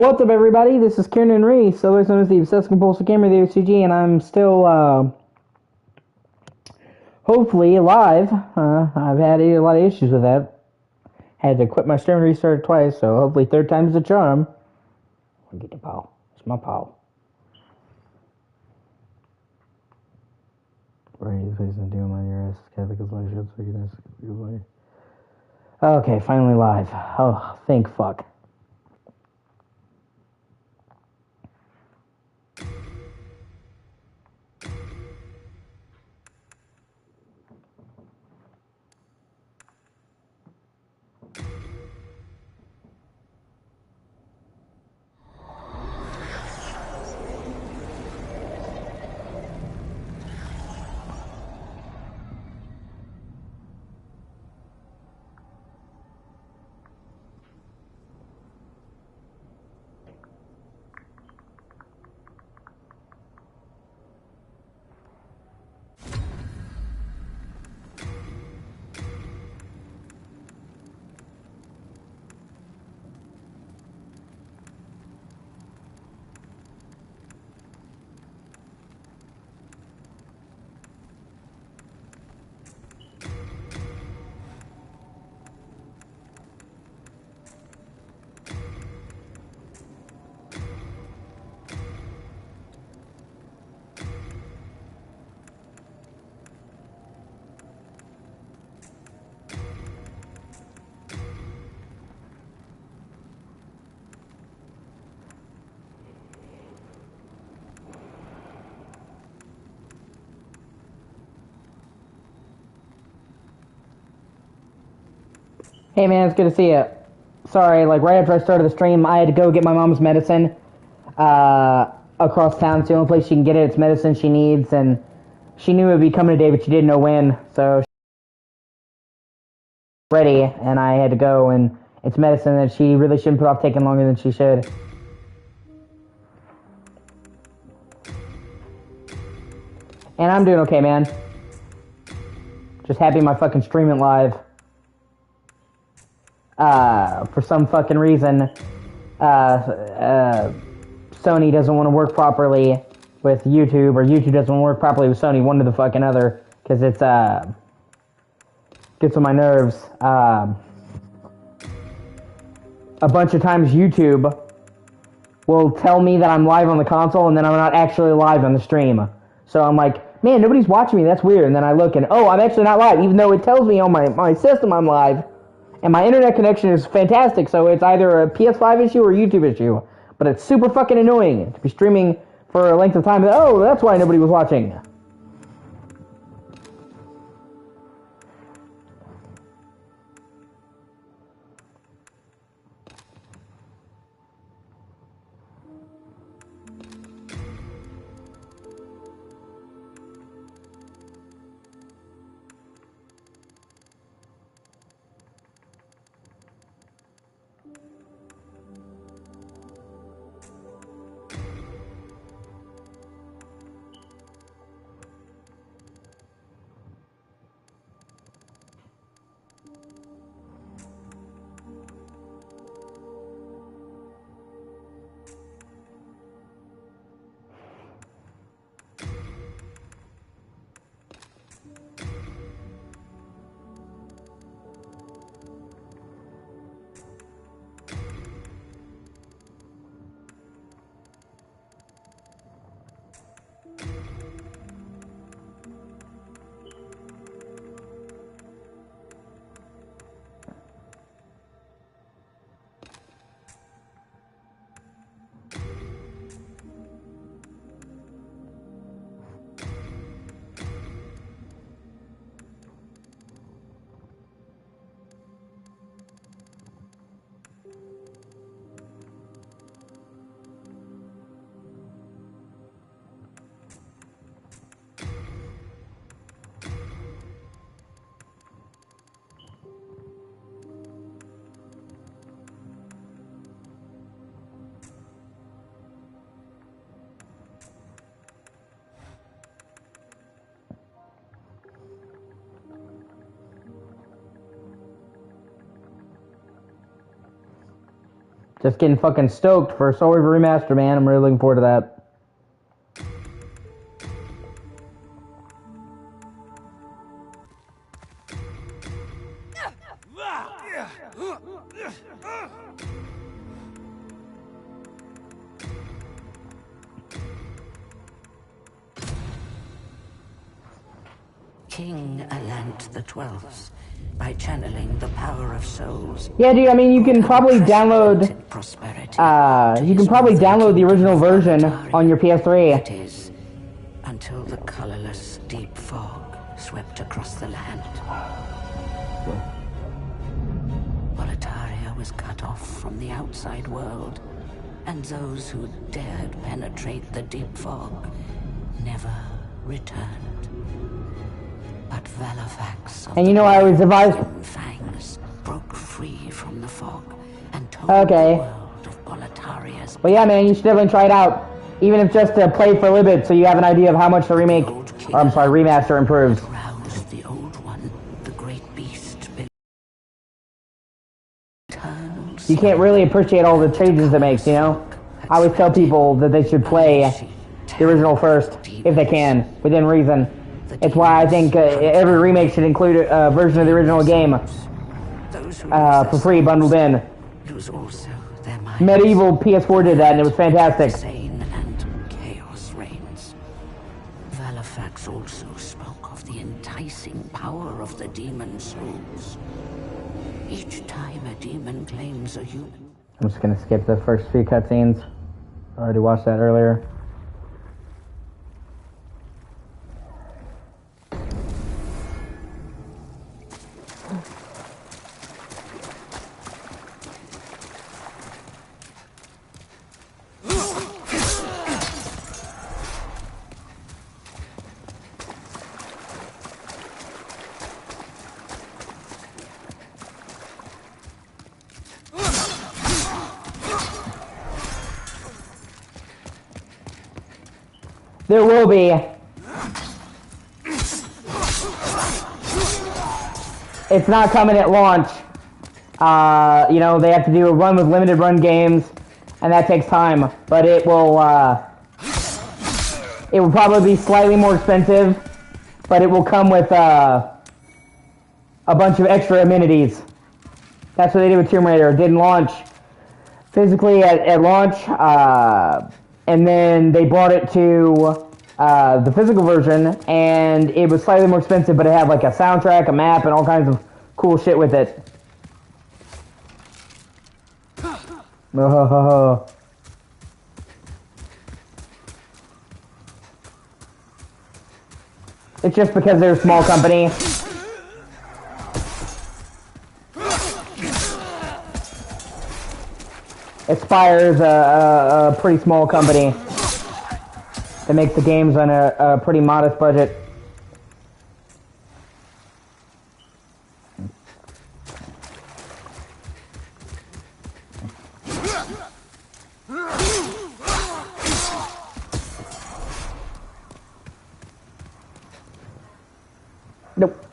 What's up, everybody? This is Kieran Reese, otherwise known as the Obsessive Compulsive Gamer, the O.C.G, and I'm still, hopefully, alive. I've had a lot of issues with that. Had to quit my stream and restart it twice, so hopefully third time's the charm. I'll get the pal. It's my pal. Right, face and doom on your ass. Catholic is life, shields, wickedness. Okay, finally live. Oh, thank fuck. Hey man, it's good to see you. Sorry, like right after I started the stream, I had to go get my mom's medicine. Across town. It's the only place she can get it. It's medicine she needs, and she knew it would be coming today, but she didn't know when. So she was ready, and I had to go, and it's medicine that she really shouldn't put off taking longer than she should. And I'm doing okay, man. Just happy my fucking stream went live. For some fucking reason, Sony doesn't want to work properly with YouTube, or YouTube doesn't want to work properly with Sony, one to the fucking other, because it's, gets on my nerves. A bunch of times YouTube will tell me that I'm live on the console, and then I'm not actually live on the stream. So I'm like, man, nobody's watching me, that's weird. And then I look and, oh, I'm actually not live, even though it tells me on my system I'm live. And my internet connection is fantastic, so it's either a PS5 issue or a YouTube issue. But it's super fucking annoying to be streaming for a length of time. Oh, that's why nobody was watching. Just getting fucking stoked for Soul Reaver Remaster, man. I'm really looking forward to that. King Alant the 12th, by channeling the power of souls. Yeah, dude. I mean, you can probably download. You can probably download the original version on your PS3. It is until the colorless deep fog swept across the land. Boletaria was cut off from the outside world, and those who dared penetrate the deep fog never returned. But Valifax of And you know, I was advised. Fangs broke free from the fog and told Okay. the world of Boletaria's. But yeah, man, you should definitely try it out, even if just to play for a little bit, so you have an idea of how much the remake, or I'm sorry, remaster improves. Roused the old one, the great beast. You can't really appreciate all the changes it makes, you know? I always tell people that they should play the original first, if they can, within reason. It's why I think every remake should include a version of the original game for free, bundled in. Medieval PS4 did that, and it was fantastic. Insane and chaos reigns. Valifax also spoke of the enticing power of the demon souls. Each time a demon claims a human. I'm just gonna skip the first few cutscenes. I already watched that earlier. There will be. It's not coming at launch. You know, they have to do a run with limited run games, and that takes time. But it will probably be slightly more expensive, but it will come with a bunch of extra amenities. That's what they did with Tomb Raider. It didn't launch physically at launch, and then they brought it to the physical version, and it was slightly more expensive, but it had like a soundtrack, a map, and all kinds of cool shit with it. It's just because they're a small company. Aspire is a pretty small company that makes the games on a pretty modest budget. Nope.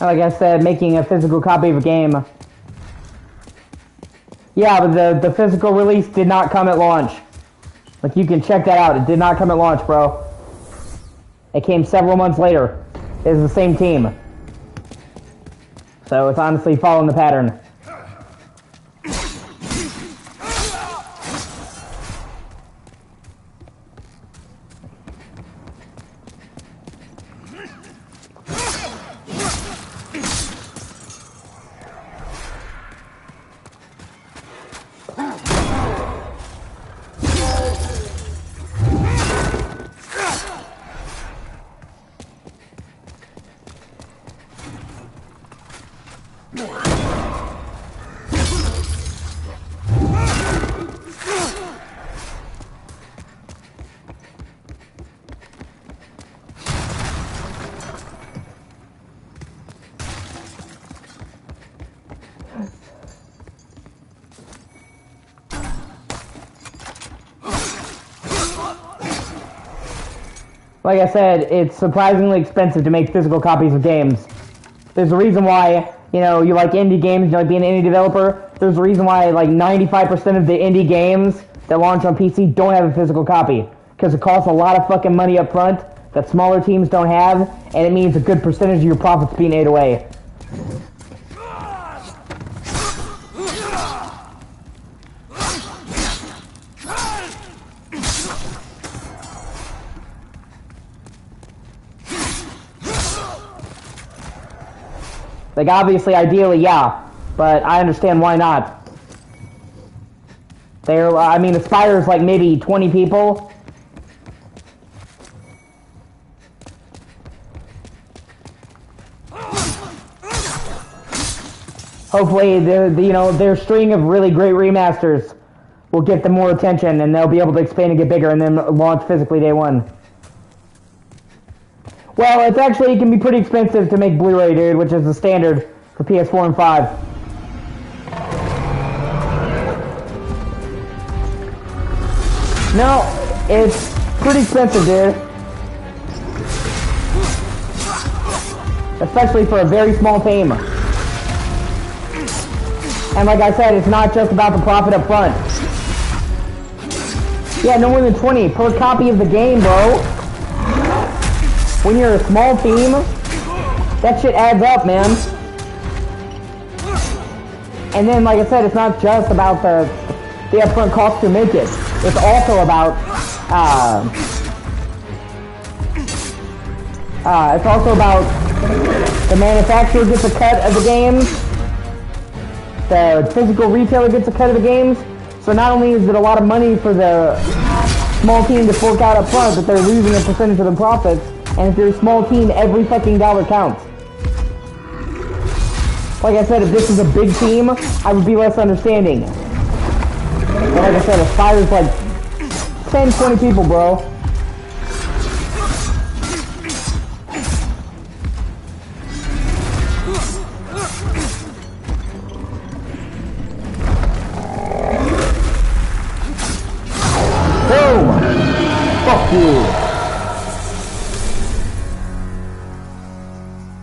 Like I said, making a physical copy of a game. Yeah, but the physical release did not come at launch. Like, you can check that out. It did not come at launch, bro. It came several months later. It's the same team. So it's honestly following the pattern. Like I said, it's surprisingly expensive to make physical copies of games. There's a reason why, you know, you like indie games, you like being an indie developer. There's a reason why like 95% of the indie games that launch on PC don't have a physical copy. Because it costs a lot of fucking money up front that smaller teams don't have, and it means a good percentage of your profits being ate away. Like, obviously, ideally, yeah, but I understand why not. I mean, Aspire's like maybe 20 people. Hopefully, their string of really great remasters will get them more attention, and they'll be able to expand and get bigger, and then launch physically day one. Well, it can be pretty expensive to make Blu-ray, dude, which is the standard for PS4 and 5. No, it's pretty expensive, dude. Especially for a very small team. And like I said, it's not just about the profit up front. Yeah, no more than 20 per copy of the game, bro. When you're a small team, that shit adds up, man. And then, like I said, it's not just about the upfront cost to make it. It's also about, the manufacturer gets a cut of the games, the physical retailer gets a cut of the games. So not only is it a lot of money for the small team to fork out up front, but they're losing a percentage of the profits. And if you're a small team, every fucking dollar counts. Like I said, if this was a big team, I would be less understanding. But like I said, Aspire's like 10, 20 people, bro. Boom! Fuck you.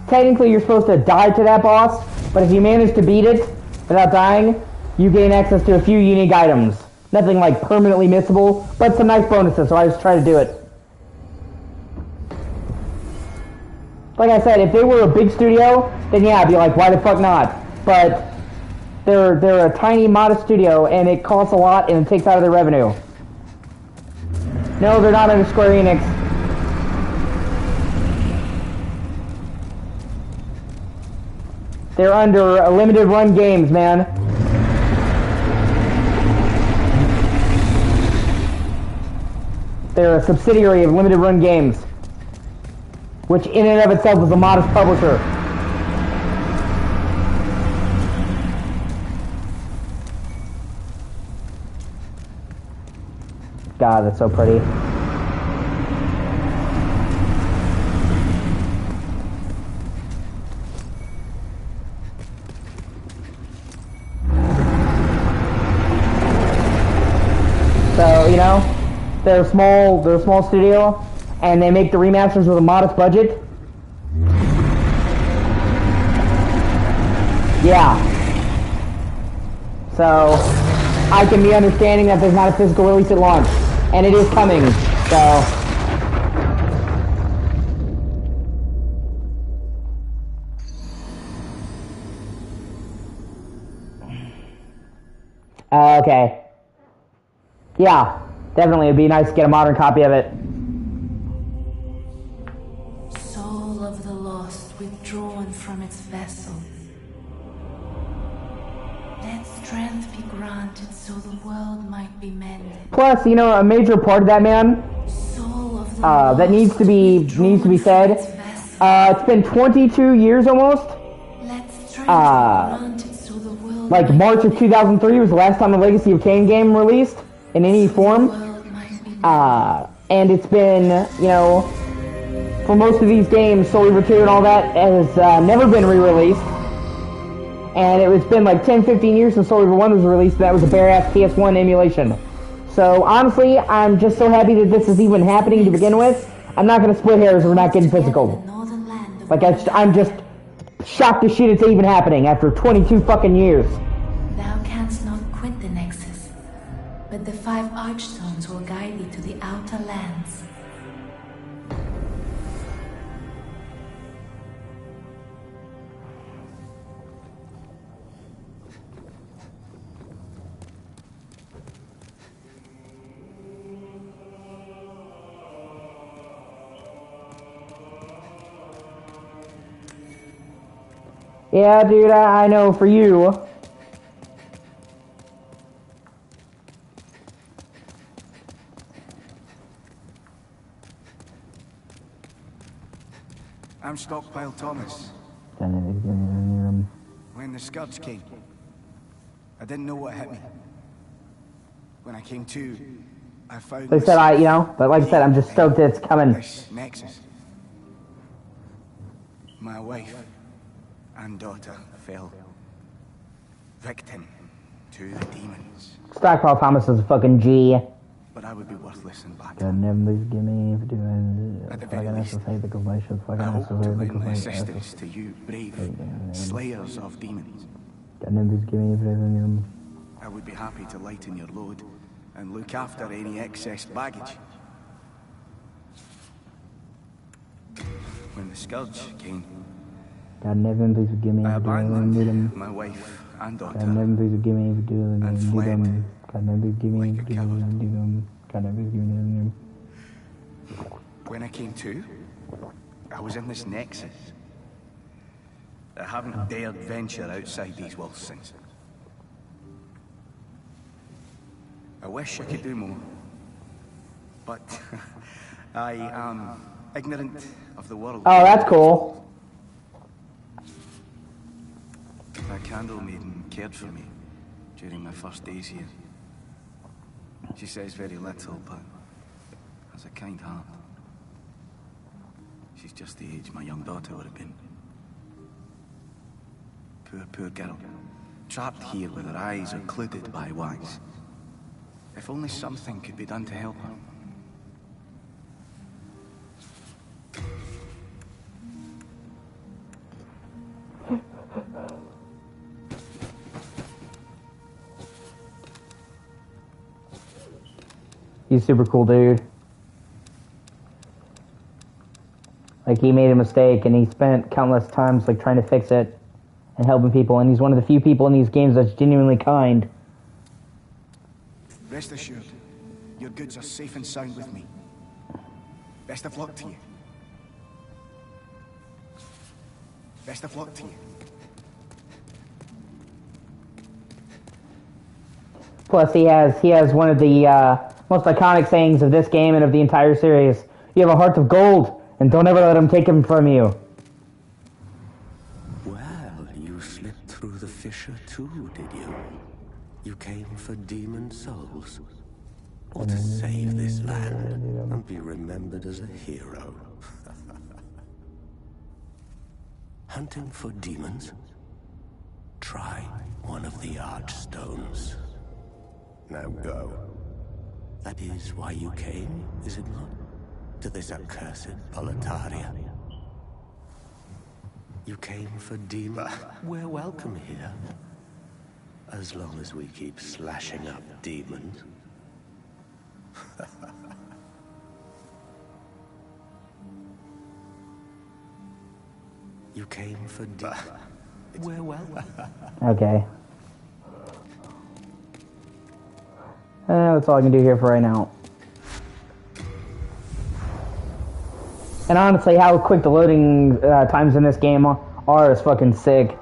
Technically, you're supposed to die to that boss, but if you manage to beat it without dying, you gain access to a few unique items. Nothing like permanently missable, but some nice bonuses, so I just try to do it. Like I said, if they were a big studio, then yeah, I'd be like, why the fuck not? But they're a tiny, modest studio, and it costs a lot, and it takes out of their revenue. No, they're not under Square Enix. They're under Limited Run Games, man. They're a subsidiary of Limited Run Games, which in and of itself is a modest publisher. God, that's so pretty. So, you know, they're a small studio, and they make the remasters with a modest budget. Yeah. So, I can be understanding that there's not a physical release at launch, and it is coming, so. Okay. Yeah, definitely. It'd be nice to get a modern copy of it. Soul of the lost withdrawn from its vessel. Let strength be granted so the world might be mended. Plus, you know, a major part of that, man, that needs to be said. It's been 22 years almost. Like March of 2003 was the last time the Legacy of Kain game released in any form. And it's been, you know, for most of these games, Soul Reaver 2 and all that has never been re-released. And it's been like 10, 15 years since Soul Reaver 1 was released, and that was a bare-ass PS1 emulation. So, honestly, I'm just so happy that this is even happening to begin with. I'm not gonna split hairs. We're not getting physical. Like I'm just shocked as shit it's even happening after 22 fucking years. Thou canst not quit the Nexus, but the 5 Archstones will guide thee to the outer lands. Yeah, dude, I know for you. I'm Stockpile Thomas. When the Scourge came, I didn't know what hit me. When I came to, I found They said but like I said, I'm just stoked that it's coming. This Nexus. My wife and daughter fell victim to the demons. Stockpile Thomas is a fucking G. But I would be worthless in battle. God never please give me for doing At the very least, I hope to lend my assistance to you, brave slayers of demons. God never please give me for doing I would be happy to lighten your load and look after any excess baggage. When the Scourge came, God never please forgive me I for abandoned doing my wife and daughter. God never please forgive me for doing And fled God never please give me like a for coward. doing God never please give me When I came to, I was in this Nexus. I haven't dared venture outside these walls since. I wish I could do more, but I am ignorant of the world. Oh, that's cool. My candle maiden cared for me during my first days here. She says very little, but has a kind heart. She's just the age my young daughter would have been. Poor girl. Trapped here with her eyes occluded by wax. If only something could be done to help her. He's super cool, dude. Like, he made a mistake, and he spent countless times, like, trying to fix it and helping people, and he's one of the few people in these games that's genuinely kind. Rest assured, your goods are safe and sound with me. Best of luck to you. Best of luck to you. Plus, he has one of the most iconic sayings of this game and of the entire series. You have a heart of gold, and don't ever let him take him from you. Well, you slipped through the fissure too, did you? You came for demon souls. Or to save this land and be remembered as a hero. Hunting for demons? Try one of the Archstones. Now go. That is why you came, is it not? To this accursed Boletaria. You came for demons. We're welcome here. As long as we keep slashing up demons. You came for demons. We're welcome. Okay. That's all I can do here for right now. And honestly, how quick the loading times in this game are is fucking sick.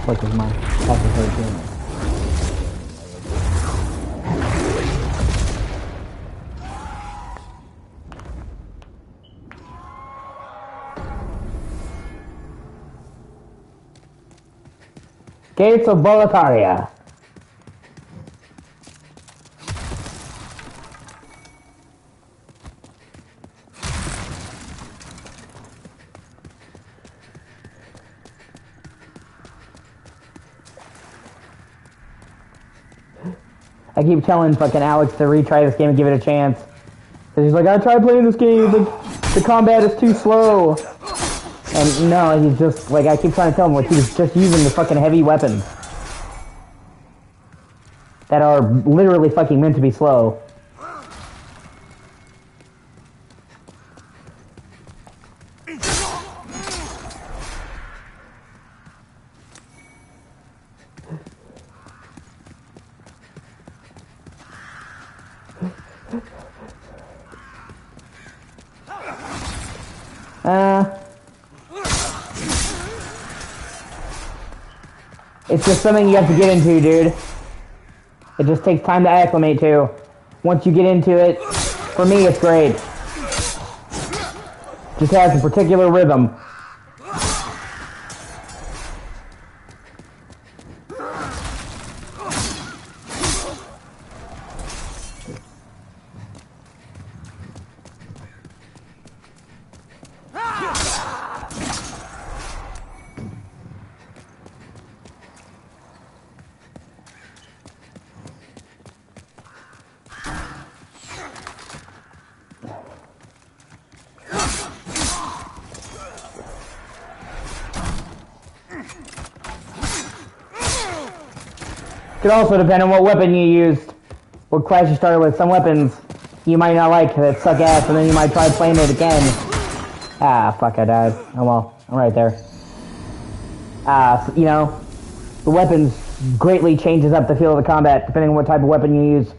Fuck is my fucking game. Gates of Boletaria. I keep telling fucking Alex to retry this game and give it a chance. Cause he's like, I tried playing this game, but the combat is too slow. And no, he's just, like, I keep trying to tell him, like, he's just using the fucking heavy weapons. That are literally fucking meant to be slow. It's just something you have to get into, dude. It just takes time to acclimate to. Once you get into it, for me, it's great. Just has a particular rhythm. Could also depend on what weapon you used, what class you started with. Some weapons you might not like that suck ass, and then you might try playing it again. Ah, fuck, I died. Oh well, I'm right there. You know, the weapons greatly changes up the feel of the combat depending on what type of weapon you use.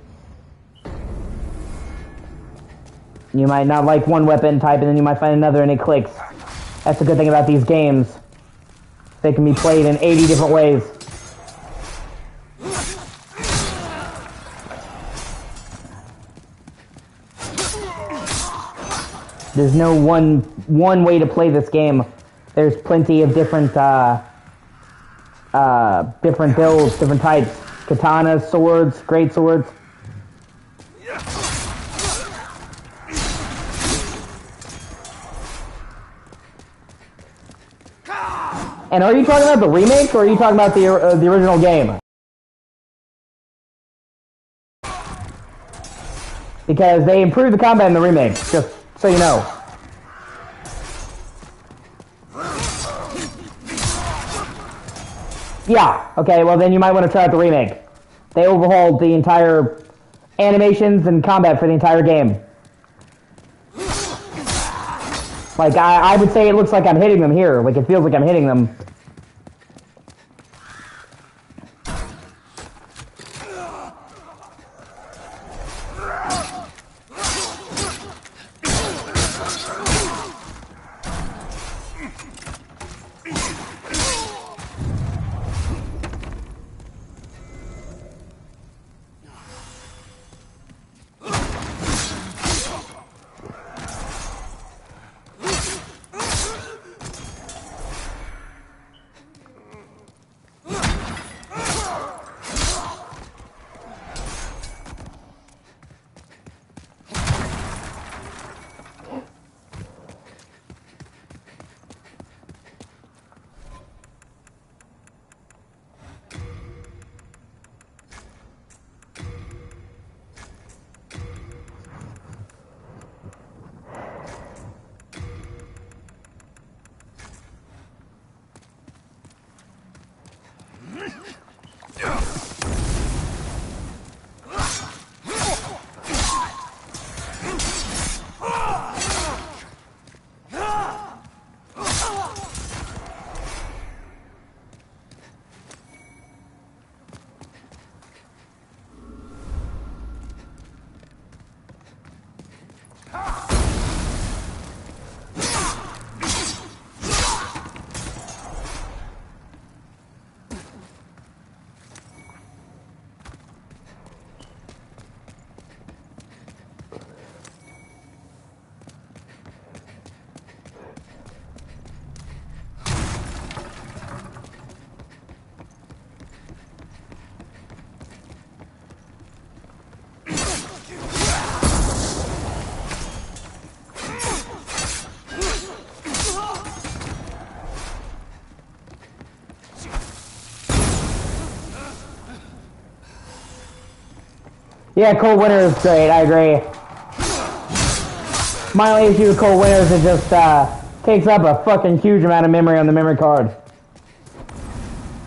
You might not like one weapon type, and then you might find another, and it clicks. That's the good thing about these games. They can be played in 80 different ways. There's no one way to play this game. There's plenty of different different builds, different types. Katanas, swords, great swords. And are you talking about the remake, or are you talking about the original game? Because they improved the combat in the remake, just so you know. Yeah, okay, well then you might want to try out the remake. They overhauled the entire animations and combat for the entire game. Like, I would say it looks like I'm hitting them here. Like, it feels like I'm hitting them. Yeah, Cold Winter is great. I agree. My only issue with Cold Winter is it just takes up a fucking huge amount of memory on the memory card.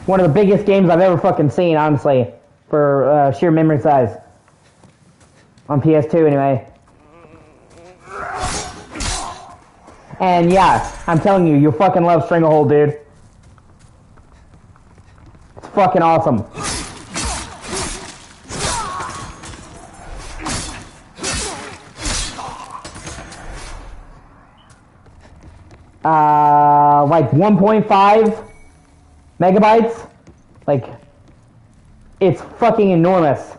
One of the biggest games I've ever fucking seen, honestly, for sheer memory size. On PS2, anyway. And yeah, I'm telling you, you'll fucking love Stranglehold, dude. It's fucking awesome. Like 1.5 megabytes. Like, it's fucking enormous.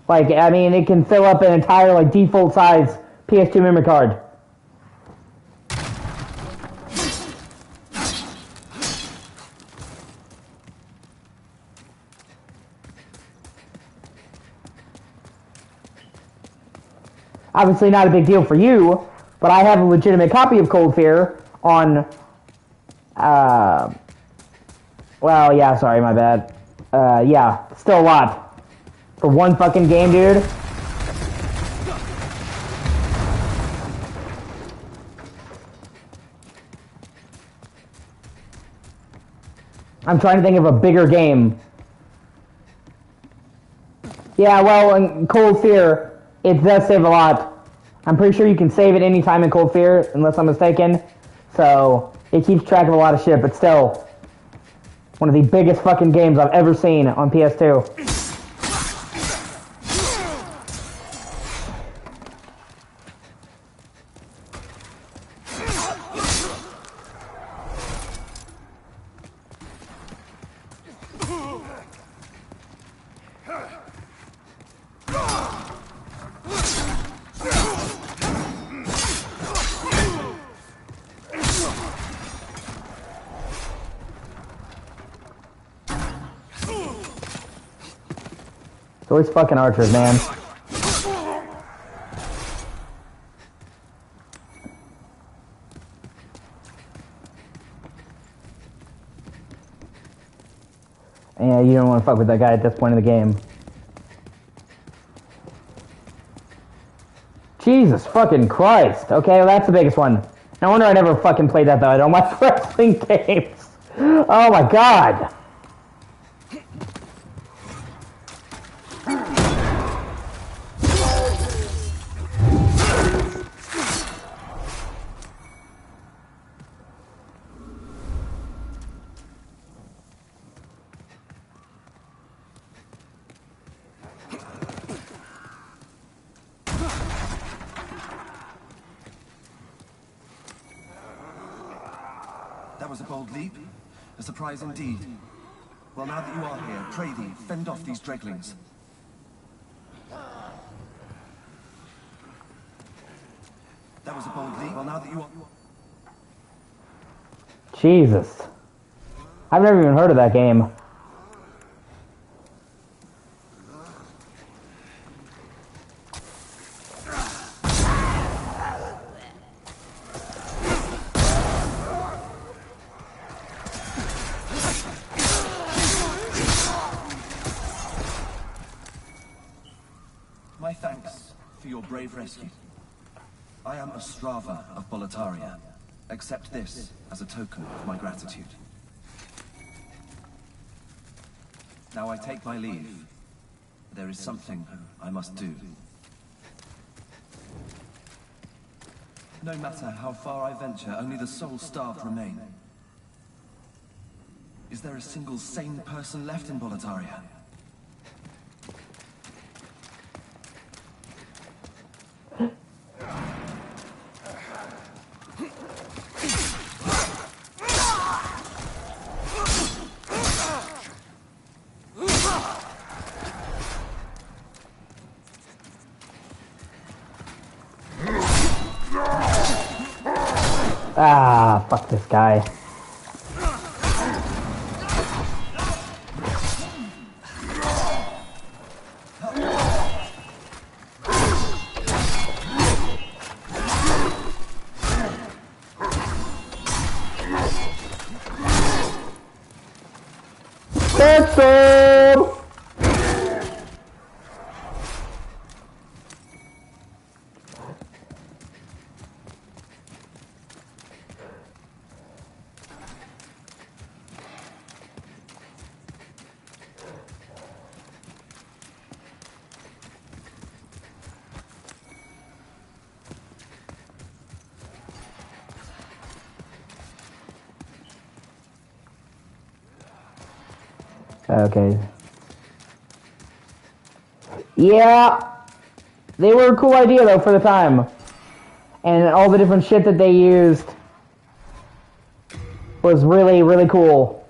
Like, I mean, it can fill up an entire, like, default size PS2 memory card. Obviously not a big deal for you, but I have a legitimate copy of Cold Fear on, well, yeah, sorry, my bad. Yeah, still a lot. For one fucking game, dude. I'm trying to think of a bigger game. Yeah, well, in Cold Fear, it does save a lot. I'm pretty sure you can save it anytime in Cold Fear, unless I'm mistaken. So, it keeps track of a lot of shit, but still. One of the biggest fucking games I've ever seen on PS2. It's always fucking archers, man. Yeah, you don't want to fuck with that guy at this point in the game. Jesus fucking Christ. Okay, well, that's the biggest one. No wonder I never fucking played that though. I don't like wrestling games. Oh my god. That was a bold leap. A surprise indeed. Well, now that you are here, pray thee, fend off these dreglings. That was a bold leap. Well, now that you are... Jesus. I've never even heard of that game. My thanks for your brave rescue. I am Ostrava of Boletaria. Accept this as a token of my gratitude. Now I take my leave. There is something I must do. No matter how far I venture, only the soul staff remain. Is there a single sane person left in Boletaria? Ah, fuck this guy. Cancelled! Okay. Yeah. They were a cool idea, though, for the time. And all the different shit that they used was really, really cool.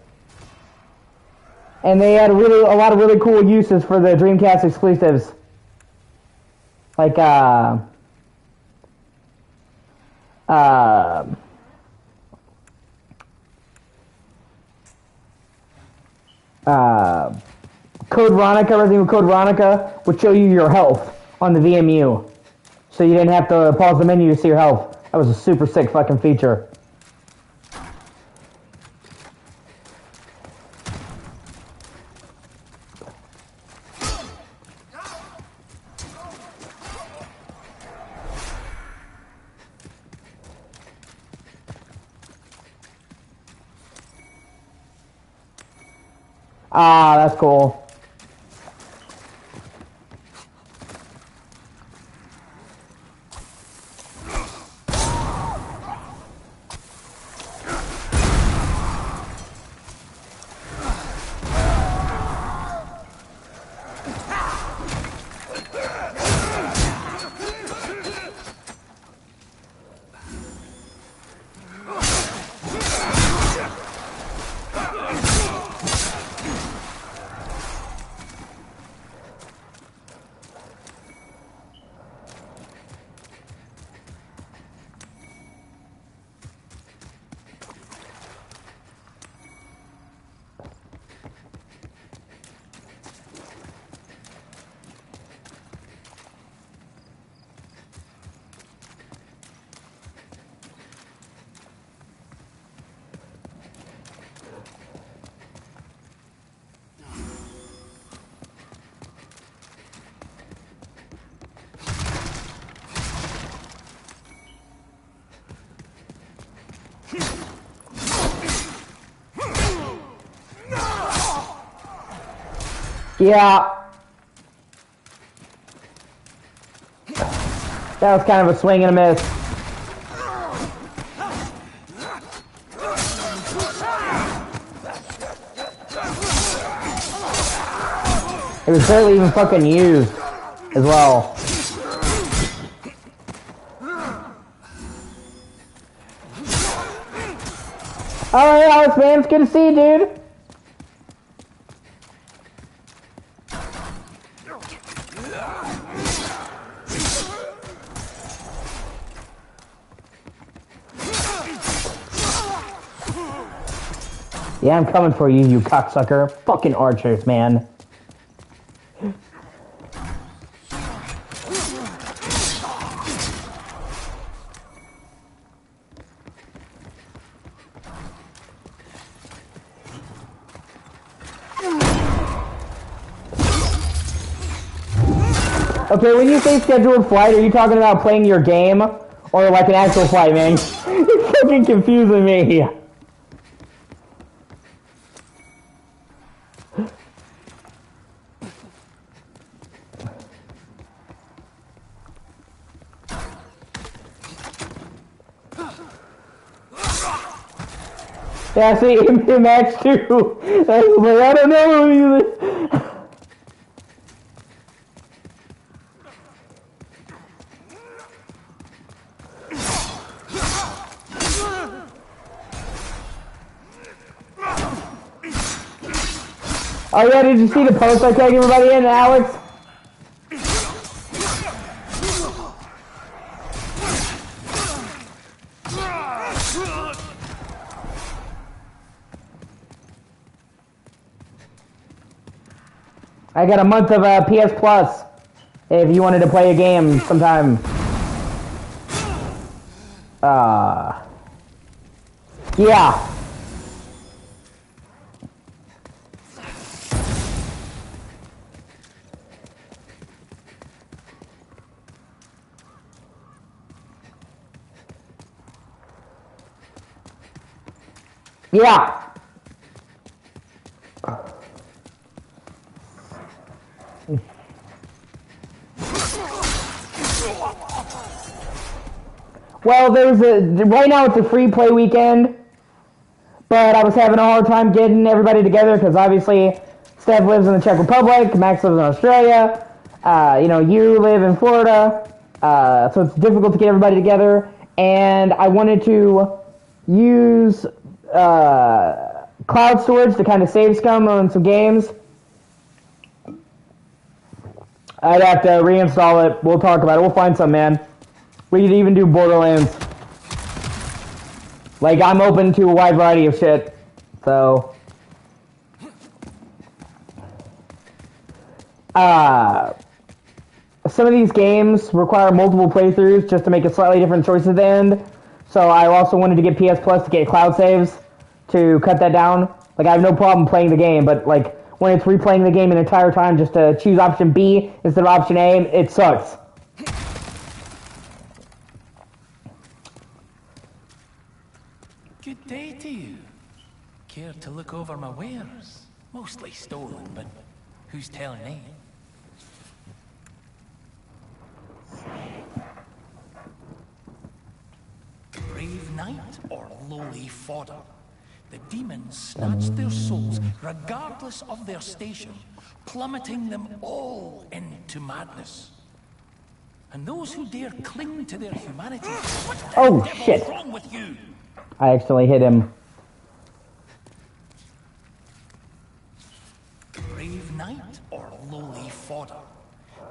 And they had a lot of really cool uses for the Dreamcast exclusives. Like, Code Veronica, Resident Evil Code Veronica would show you your health on the VMU. So you didn't have to pause the menu to see your health. That was a super sick fucking feature. Ah, that's cool. Yeah. That was kind of a swing and a miss. It was barely even fucking used as well. Alright, Alex, man, it's good to see you, dude. Yeah, I'm coming for you, you cocksucker. Fucking archers, man. Okay, when you say scheduled flight, are you talking about playing your game? Or like an actual flight, man? You're fucking confusing me. Yeah, see, Max too. I was like, I don't know. Oh yeah, did you see the post I tagged everybody in, Alex? I got a month of PS Plus if you wanted to play a game sometime. Yeah. Yeah. Well, right now it's a free play weekend, but I was having a hard time getting everybody together because obviously Steph lives in the Czech Republic, Max lives in Australia, you live in Florida, so it's difficult to get everybody together, and I wanted to use cloud storage to kind of save scum on some games. I'd have to reinstall it. We'll talk about it. We'll find some, man. We could even do Borderlands. Like, I'm open to a wide variety of shit. So. Some of these games require multiple playthroughs just to make a slightly different choice at the end. So I also wanted to get PS Plus to get cloud saves to cut that down. Like, I have no problem playing the game, but, like, when it's replaying the game an entire time just to choose option B instead of option A, it sucks. Good day to you. Care to look over my wares? Mostly stolen, but who's telling me? Brave knight or lowly fodder? The demons snatched their souls, regardless of their station, plummeting them all into madness. And those who dare cling to their humanity, what the devil's shit. wrong with you? I accidentally hit him. Brave knight or lowly fodder?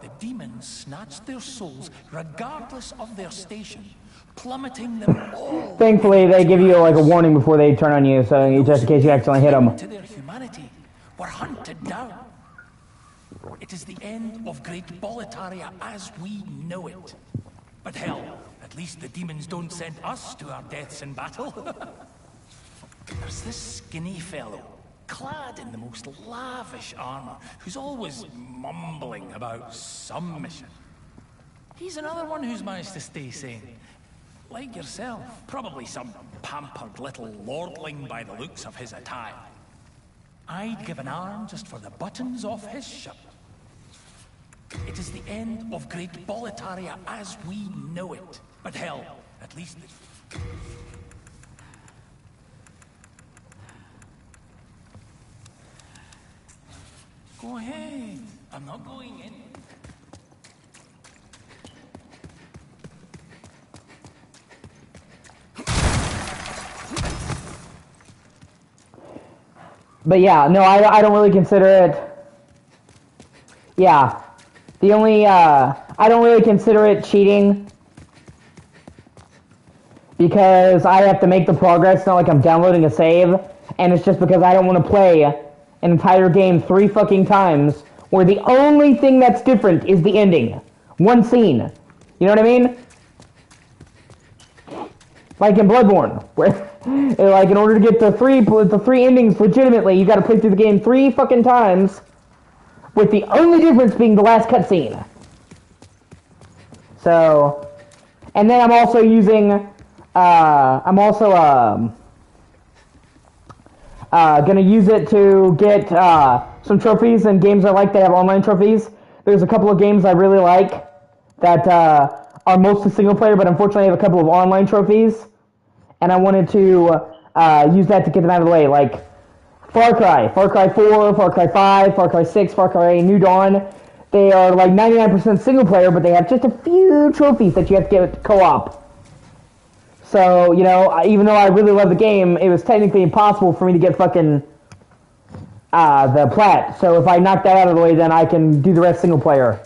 The demons snatched their souls, regardless of their station, plummeting them all. Thankfully, they give you like a warning before they turn on you, so just in case you accidentally hit them. To their humanity, were hunted down. It is the end of Great Boletaria as we know it. But hell, at least the demons don't send us to our deaths in battle. There's this skinny fellow, clad in the most lavish armor, who's always mumbling about some mission. He's another one who's managed to stay sane. Like yourself, probably some pampered little lordling by the looks of his attire. I'd give an arm just for the buttons off his shirt. It is the end of Great Boletaria as we know it. But hell, at least... Go ahead. I'm not going in. But yeah, no, I don't really consider it. Yeah. The only, I don't really consider it cheating. Because I have to make the progress, it's not like I'm downloading a save. And it's just because I don't want to play an entire game 3 fucking times, where the only thing that's different is the ending. One scene. You know what I mean? Like in Bloodborne, where, like, in order to get the three endings legitimately, you gotta play through the game 3 fucking times, with the only difference being the last cutscene. So, and then I'm also using, gonna use it to get, some trophies and games I like that have online trophies. There's a couple of games I really like that, are mostly single player, but unfortunately I have a couple of online trophies. And I wanted to use that to get them out of the way, like Far Cry 4, Far Cry 5, Far Cry 6, Far Cry New Dawn. They are like 99% single player, but they have just a few trophies that you have to get co-op. So, you know, even though I really love the game, it was technically impossible for me to get fucking the plat. So if I knock that out of the way, then I can do the rest single player.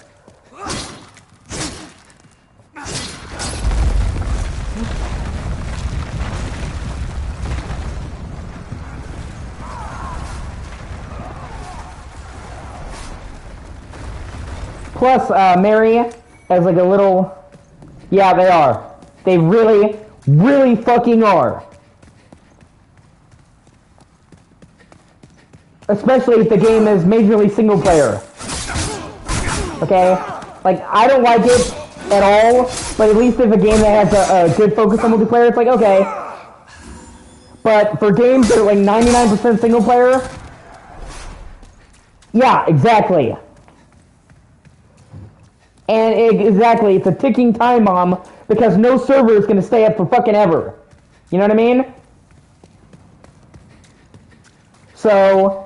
Plus, Mary as like a little... Yeah, they are. They really, really fucking are. Especially if the game is majorly single player. Okay? Like, I don't like it at all, but at least if a game that has a good focus on multiplayer, it's like, okay. But for games that are like 99% single player, yeah, exactly. And exactly, it's a ticking time bomb because no server is going to stay up for fucking ever. You know what I mean? So...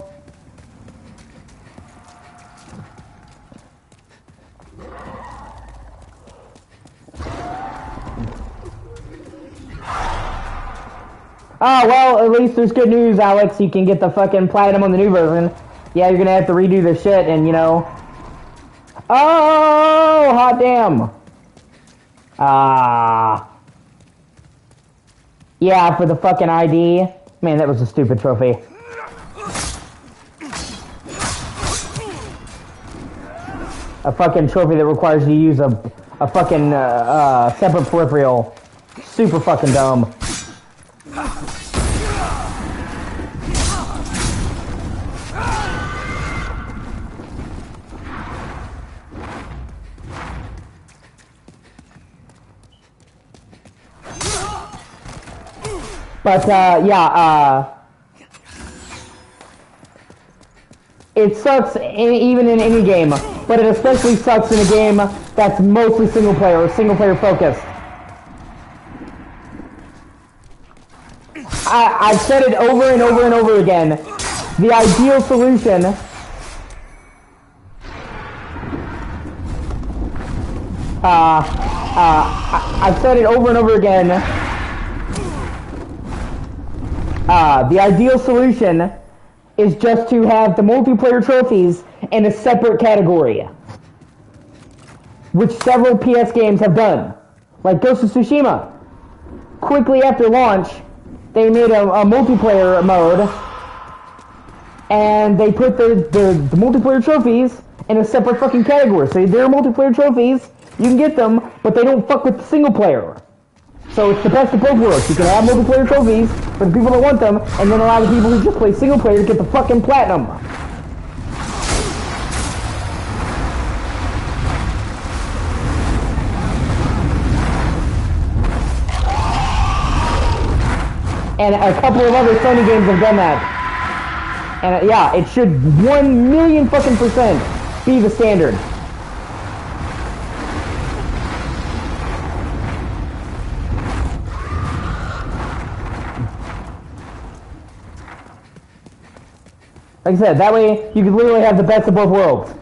Oh, well, at least there's good news, Alex. You can get the fucking platinum on the new version. Yeah, you're gonna have to redo the shit and, you know... Oh, hot damn. Yeah, for the fucking ID. Man, that was a stupid trophy. A fucking trophy that requires you to use a fucking separate peripheral. Super fucking dumb. But, yeah, it sucks even in any game, but it especially sucks in a game that's mostly single player or single player focused. I've said it over and over and over again. The ideal solution I've said it over and over again. The ideal solution is just to have the multiplayer trophies in a separate category, which several PS games have done. Like Ghost of Tsushima. Quickly after launch, they made a multiplayer mode, and they put the multiplayer trophies in a separate fucking category. So there are multiplayer trophies, you can get them, but they don't fuck with the single player. So it's the best of both worlds. You can have multiplayer trophies for the people that want them, and then allow the people who just play single player to get the fucking platinum. And a couple of other Sony games have done that. And yeah, it should 1,000,000 fucking percent be the standard. Like I said, that way you could literally have the best of both worlds.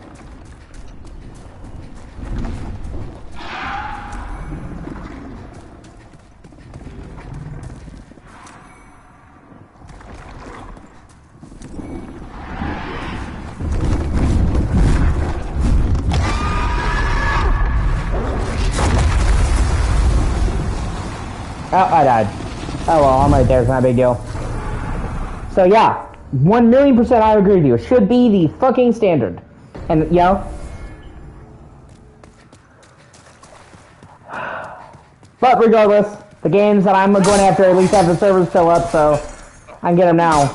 Oh, I died. Oh well, I'm right there, it's not a big deal. So yeah, 1,000,000% I agree with you. It should be the fucking standard. And, you know? But regardless, the games that I'm going after at least have the servers fill up, so I can get them now.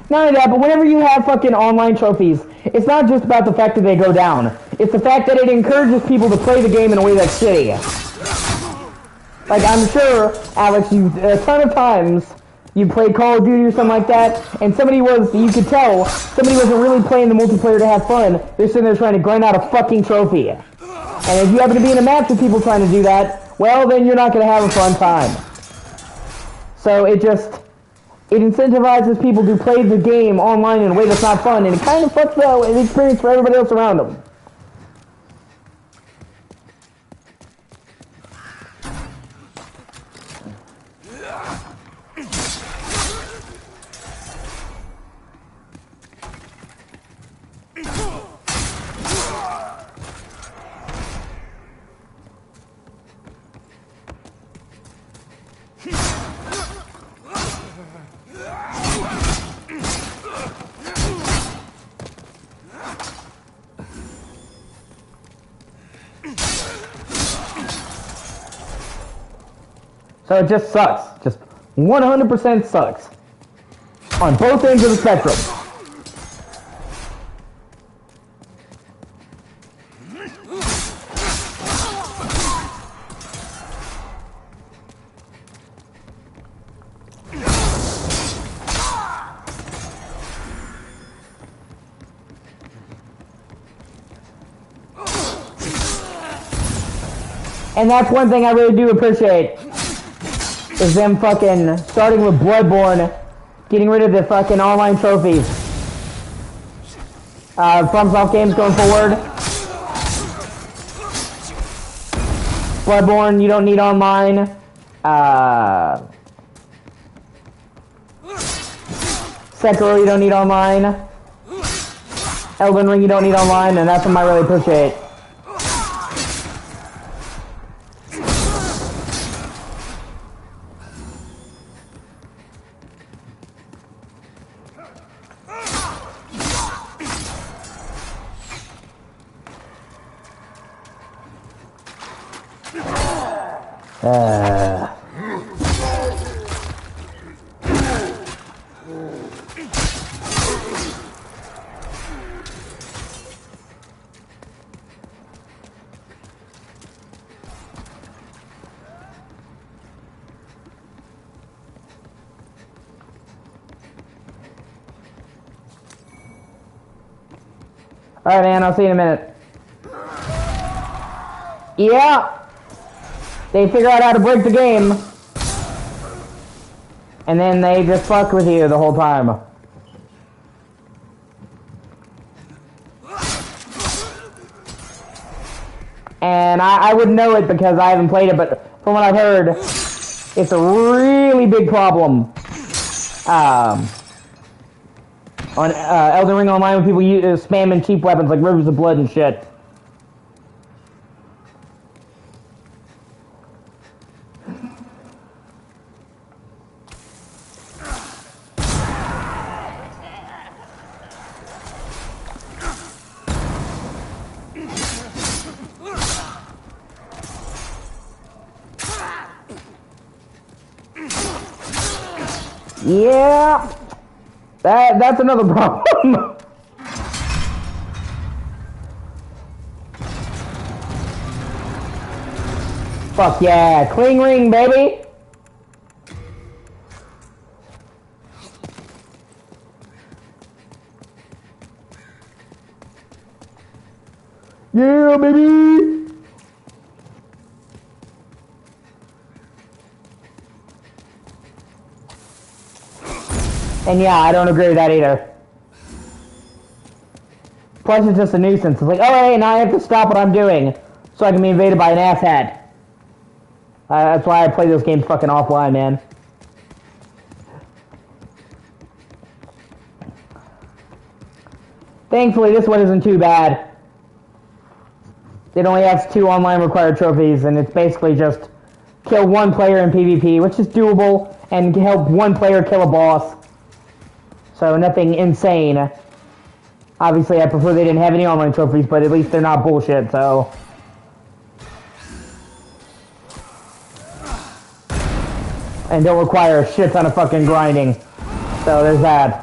Not only that, but whenever you have fucking online trophies, it's not just about the fact that they go down. It's the fact that it encourages people to play the game in a way that's shitty. Like, I'm sure, Alex, a ton of times, you played Call of Duty or something like that, and you could tell, somebody wasn't really playing the multiplayer to have fun. They're sitting there trying to grind out a fucking trophy. And if you happen to be in a match with people trying to do that, well, then you're not going to have a fun time. So it incentivizes people to play the game online in a way that's not fun, and it kind of fucks the experience for everybody else around them. So it just sucks. Just 100% sucks. On both ends of the spectrum. And that's one thing I really do appreciate. Is them fucking starting with Bloodborne, getting rid of the fucking online trophies. FromSoft games going forward. Bloodborne, you don't need online. Sekiro, you don't need online. Elden Ring, you don't need online, and that's what I really appreciate. Alright, man, I'll see you in a minute. Yeah! They figure out how to break the game. And then they just fuck with you the whole time. And I wouldn't know it because I haven't played it, but from what I've heard, it's a really big problem. On Elden Ring Online when people spamming cheap weapons like Rivers of Blood and shit. Yeah, that's another problem. Fuck yeah, cling ring, baby. Yeah, baby. And yeah, I don't agree with that either. Plus, it's just a nuisance. It's like, alright, now I have to stop what I'm doing so I can be invaded by an asshat. That's why I play those games fucking offline, man. Thankfully, this one isn't too bad. It only has 2 online required trophies, and it's basically just kill 1 player in PvP, which is doable, and help 1 player kill a boss. So nothing insane. Obviously, I prefer they didn't have any online trophies, but at least they're not bullshit, so... And don't require a shit ton of fucking grinding. So there's that.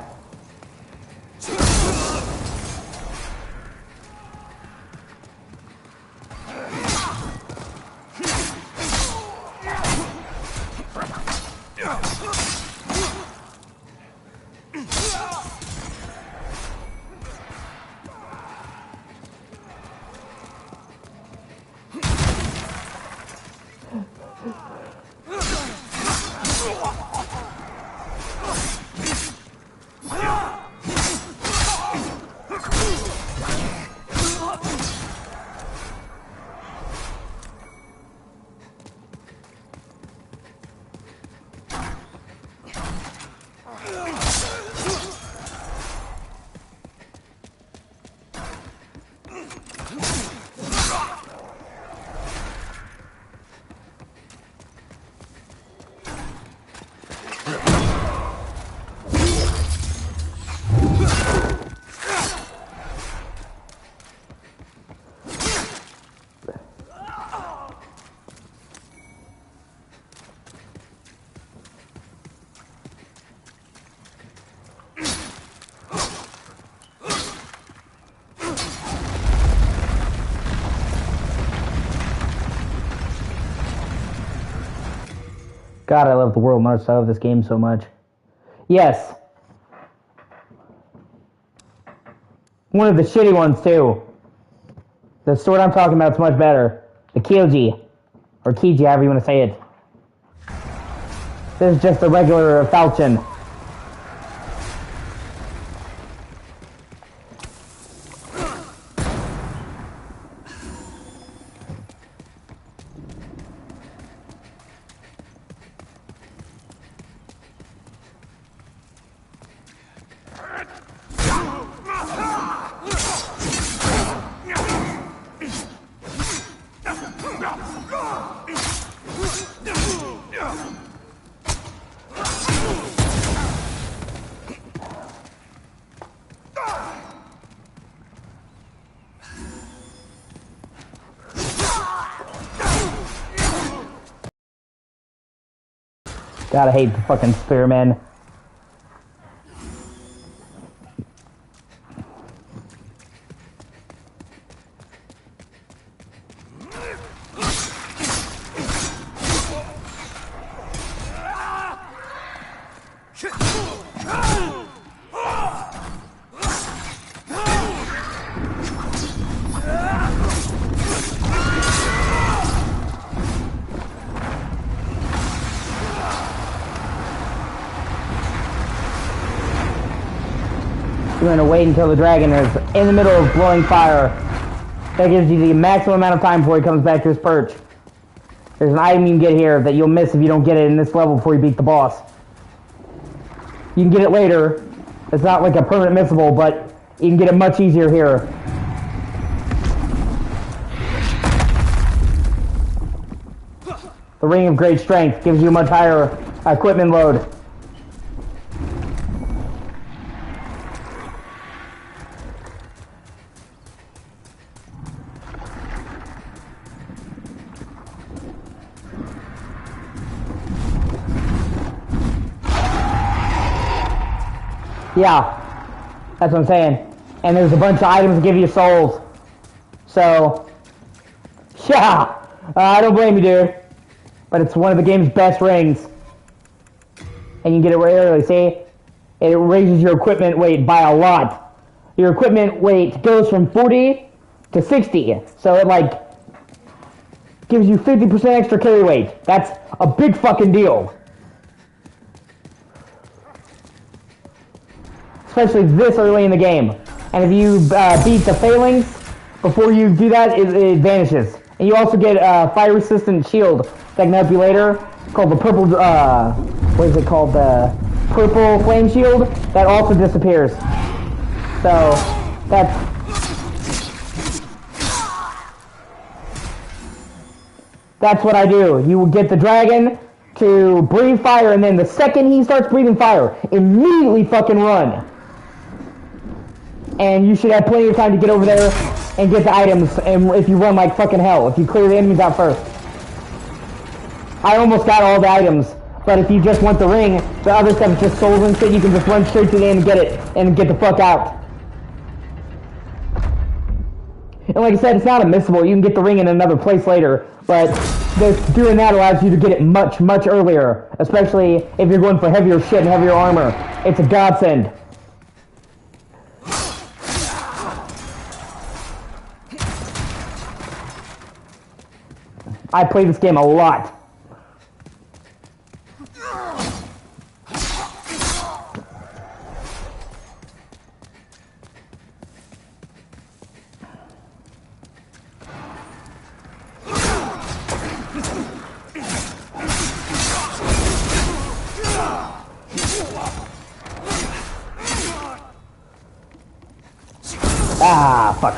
God, I love the world art style of this game so much. Yes. One of the shitty ones, too. The sword I'm talking about is much better. The Kyoji. Or Kiji, however you want to say it. This is just a regular falchion. Gotta hate the fucking spearmen. You're gonna wait until the dragon is in the middle of blowing fire. That gives you the maximum amount of time before he comes back to his perch. There's an item you can get here that you'll miss if you don't get it in this level before you beat the boss. You can get it later. It's not like a permanent missable, but you can get it much easier here. The Ring of Great Strength gives you a much higher equipment load. Yeah, that's what I'm saying. And there's a bunch of items that give you souls. So, yeah, I don't blame you, dude. But it's one of the game's best rings. And you can get it rarely, see? It raises your equipment weight by a lot. Your equipment weight goes from 40 to 60. So it, like, gives you 50% extra carry weight. That's a big fucking deal. Especially this early in the game. And if you beat the failings before you do that, it vanishes. And you also get a fire resistant shield that can help you later. It's called the purple, what is it called? The purple flame shield that also disappears. So that's what I do. You get the dragon to breathe fire, and then the second he starts breathing fire, immediately fucking run. And you should have plenty of time to get over there and get the items, and if you run like fucking hell, if you clear the enemies out first. I almost got all the items, but if you just want the ring, the other stuff is just souls and shit, you can just run straight to the end and get it, and get the fuck out. And like I said, it's not unmissable. You can get the ring in another place later, but doing that allows you to get it much, much earlier, especially if you're going for heavier shit and heavier armor. It's a godsend. I play this game a lot. Ah, fuck.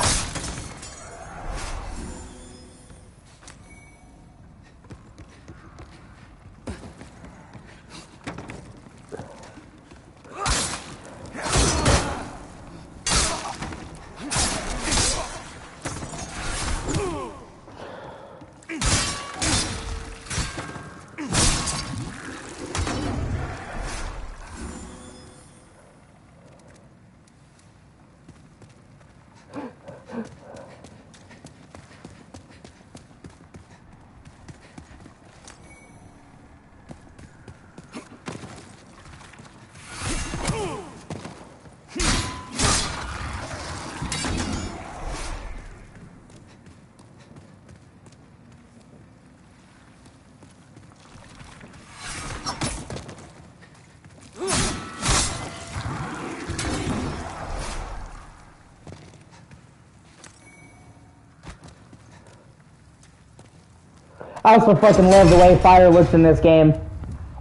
I also fucking love the way fire looks in this game.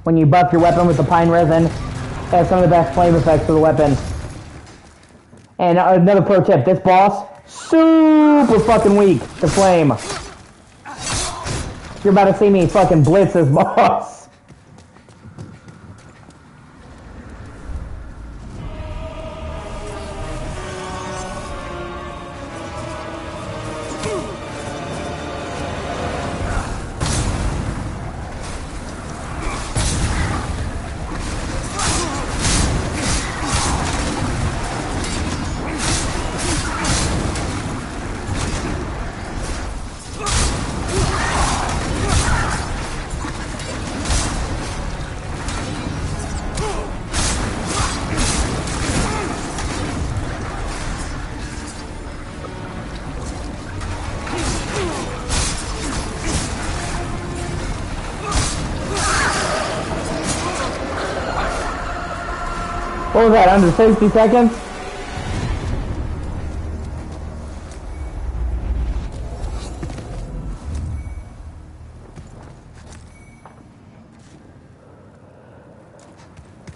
When you buff your weapon with the pine resin, it has some of the best flame effects for the weapon. And another pro tip, this boss, super fucking weak to flame. You're about to see me fucking blitz this boss. What was that, under 60 seconds?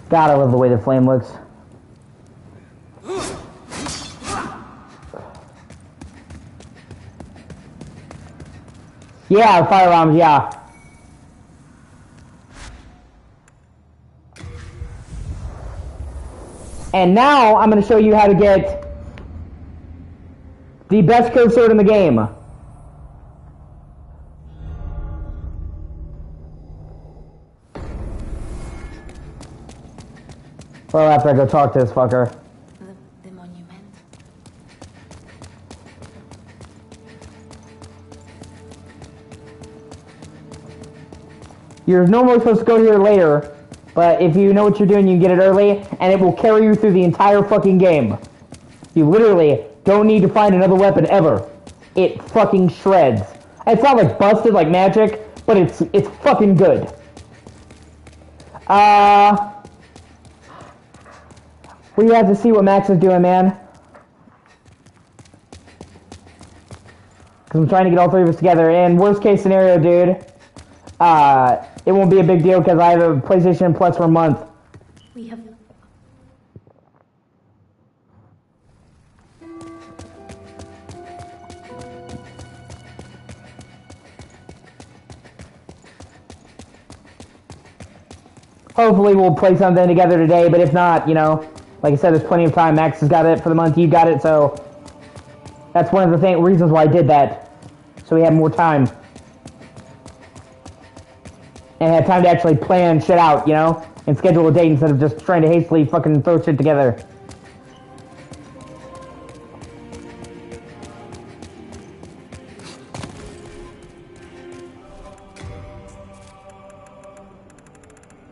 God, I love the way the flame looks. Yeah, firearms, yeah. And now I'm going to show you how to get the best curved sword in the game. Well, after I go talk to this fucker. The monument. You're normally supposed to go here later, but if you know what you're doing, you can get it early, and it will carry you through the entire fucking game. You literally don't need to find another weapon ever. It fucking shreds. It's not like busted like magic, but it's fucking good. We have to see what Max is doing, man. Because I'm trying to get all three of us together. And worst case scenario, dude, it won't be a big deal because I have a PlayStation Plus for a month. We have... Hopefully we'll play something together today, but if not, you know, like I said, there's plenty of time. Max has got it for the month, you've got it, so that's one of the reasons why I did that. So we had more time. And had time to actually plan shit out, you know? And schedule a date instead of just trying to hastily fucking throw shit together.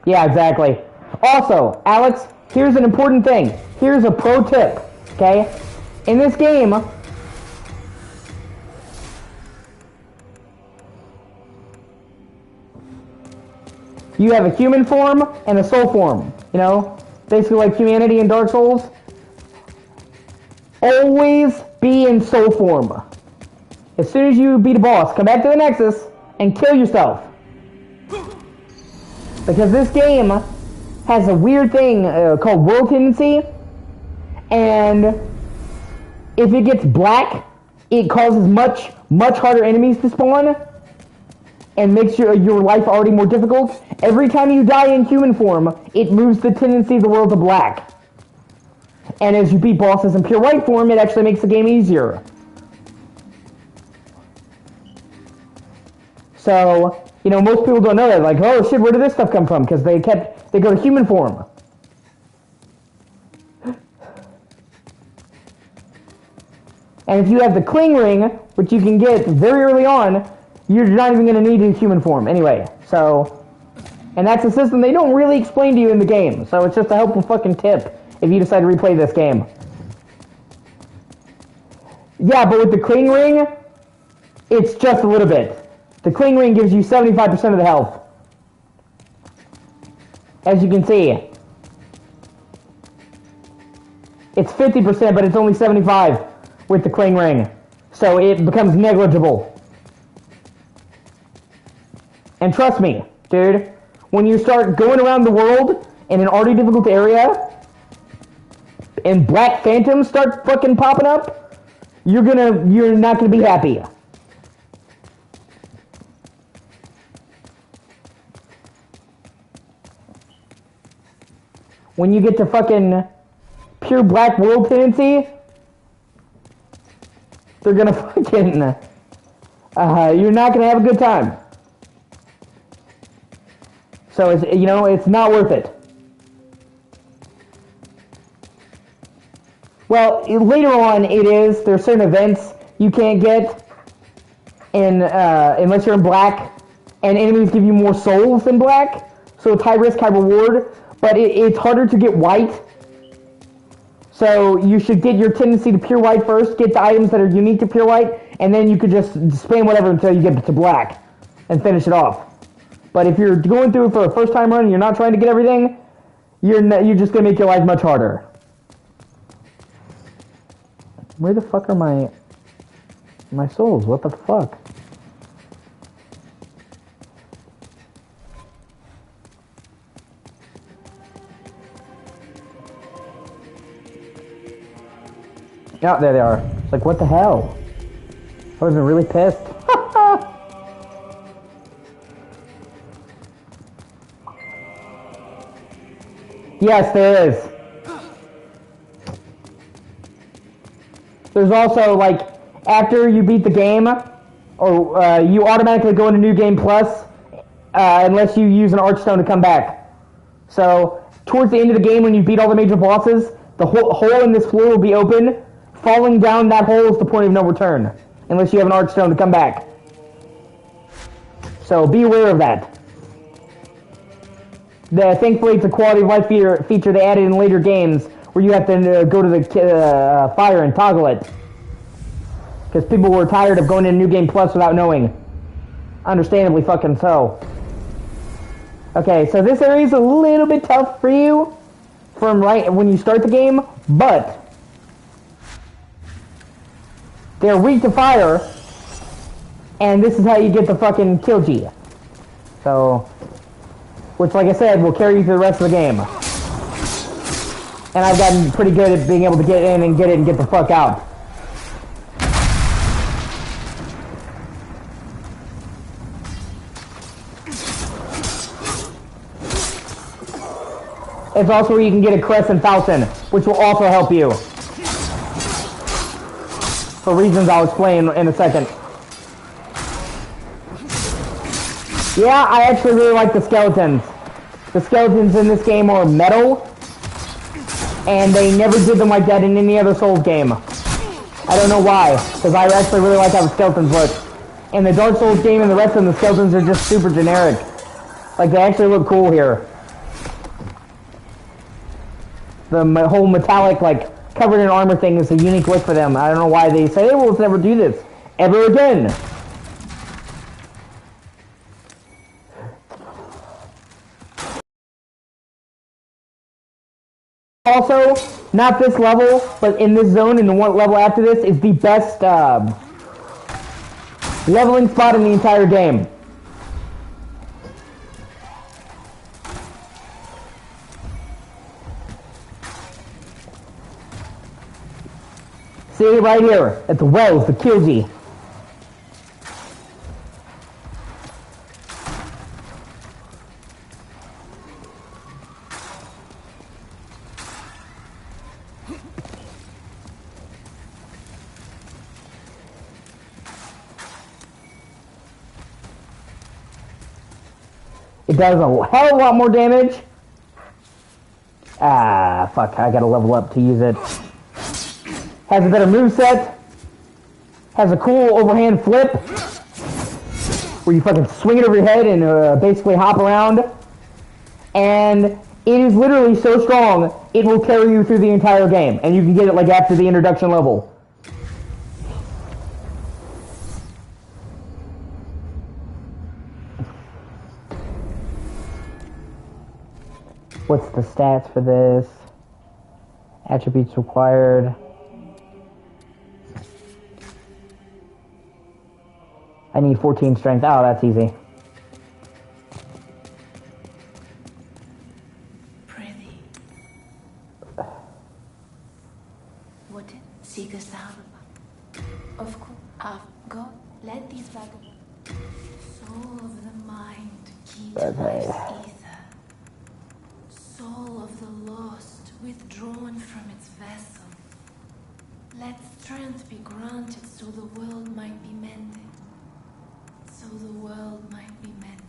Yeah, exactly. Also, Alex, here's an important thing. Here's a pro tip, okay? In this game, you have a human form and a soul form, you know? Basically like humanity in Dark Souls. Always be in soul form. As soon as you beat a boss, come back to the Nexus and kill yourself. Because this game has a weird thing called world tendency, and if it gets black, it causes much harder enemies to spawn, and makes your life already more difficult. Every time you die in human form, it moves the tendency of the world to black. And as you beat bosses in pure white form, it actually makes the game easier. So, you know, most people don't know that. Like, oh shit, where did this stuff come from? Because they go to human form. And if you have the cling ring, which you can get very early on, you're not even going to need a human form anyway. So, and that's a system they don't really explain to you in the game. So it's just a helpful fucking tip if you decide to replay this game. Yeah, but with the cling ring, it's just a little bit. The cling ring gives you 75% of the health. As you can see. It's 50%, but it's only 75% with the cling ring. So it becomes negligible. And trust me, dude, when you start going around the world in an already difficult area, and black phantoms start fucking popping up, you're not gonna be happy. When you get to fucking pure black world tendency, they're gonna fucking, you're not gonna have a good time. So it's, you know, it's not worth it. Well, later on it is. There's certain events you can't get in unless you're in black, and enemies give you more souls than black. So it's high risk, high reward. But it's harder to get white. So you should get your tendency to pure white first. Get the items that are unique to pure white, and then you could just spam whatever until you get to black and finish it off. But if you're going through it for a first time run and you're not trying to get everything, you're just gonna make your life much harder. Where the fuck are my souls? What the fuck? Yeah, there they are. It's like, what the hell? I was really pissed. Yes, there is. There's also, like, after you beat the game, or you automatically go into New Game Plus, unless you use an Archstone to come back. So, towards the end of the game, when you beat all the major bosses, the hole in this floor will be open. Falling down that hole is the point of no return, unless you have an Archstone to come back. So, be aware of that. Thankfully, it's a quality of life feature they added in later games, where you have to go to the fire and toggle it. Because people were tired of going into New Game Plus without knowing. Understandably fucking so. Okay, so this area is a little bit tough for you from right when you start the game, but they're weak to fire, and this is how you get the fucking kill G. So, which, like I said, will carry you through the rest of the game. And I've gotten pretty good at being able to get in and get the fuck out. It's also where you can get a Crescent Falcon, which will also help you. For reasons I'll explain in a second. Yeah, I actually really like the skeletons. The skeletons in this game are metal, and they never did them like that in any other Souls game. I don't know why, because I actually really like how the skeletons look. In the Dark Souls game and the rest of them, the skeletons are just super generic. Like, they actually look cool here. The whole metallic, like, covered in armor thing is a unique look for them. I don't know why they say, hey, well, let's never do this ever again. Also, not this level, but in this zone, in the one level after this, is the best leveling spot in the entire game. See, right here, at the wells, the Kilji. It does a hell of a lot more damage. Ah, fuck, I gotta level up to use it. Has a better moveset. Has a cool overhand flip, where you fucking swing it over your head and basically hop around. And it is literally so strong, it will carry you through the entire game. And you can get it like after the introduction level. What's the stats for this? Attributes required. I need 14 strength. Oh, that's easy. seek us out. Of course, God, let these vagabonds. Soul of the mind, key to life's ether. Soul of the lost, withdrawn from its vessel. Let strength be granted so the world might be mended. So the world might be mended.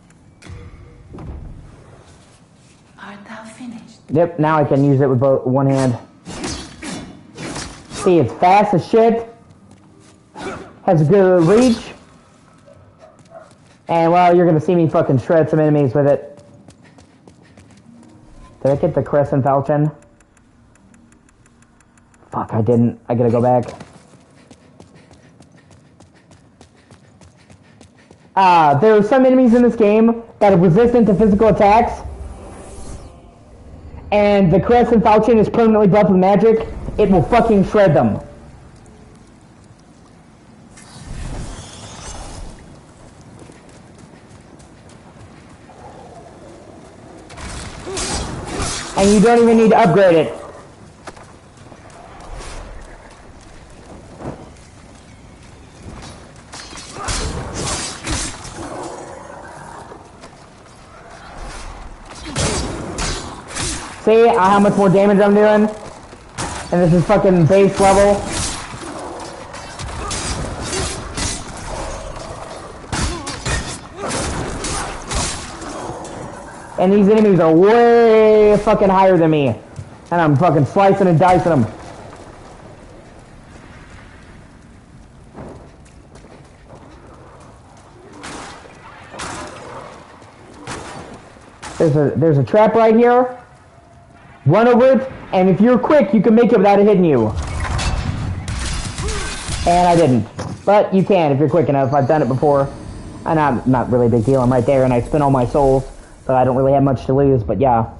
Art thou finished? Yep, now I can use it with one hand. See, it's fast as shit. Has a good reach. And, well, you're gonna see me fucking shred some enemies with it. Did I get the Crescent Falchion? Fuck, I didn't. I gotta go back. There are some enemies in this game that are resistant to physical attacks. And the Crescent Falchion is permanently buffed with magic. It will fucking shred them. And you don't even need to upgrade it. See how much more damage I'm doing? And this is fucking base level. And these enemies are way fucking higher than me. And I'm fucking slicing and dicing them. There's a trap right here. Run over it, and if you're quick, you can make it without it hitting you. And I didn't. But you can if you're quick enough. I've done it before. And I'm not really a big deal. I'm right there, and I spent all my souls. But I don't really have much to lose, but yeah.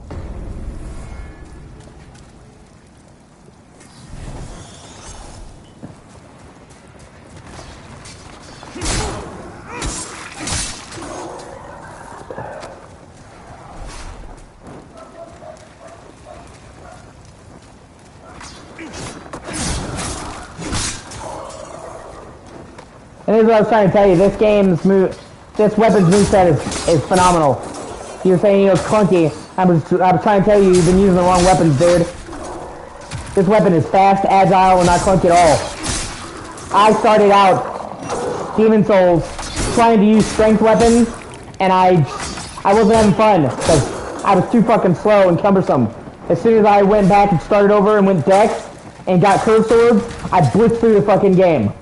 And this is what I was trying to tell you. This weapon's moveset is phenomenal. You were saying it's clunky. I was trying to tell you, you've been using the wrong weapons, dude. This weapon is fast, agile, and not clunky at all. I started out Demon Souls trying to use strength weapons, and I wasn't having fun because I was too fucking slow and cumbersome. As soon as I went back and started over and went Dex and got curve swords, I blitzed through the fucking game.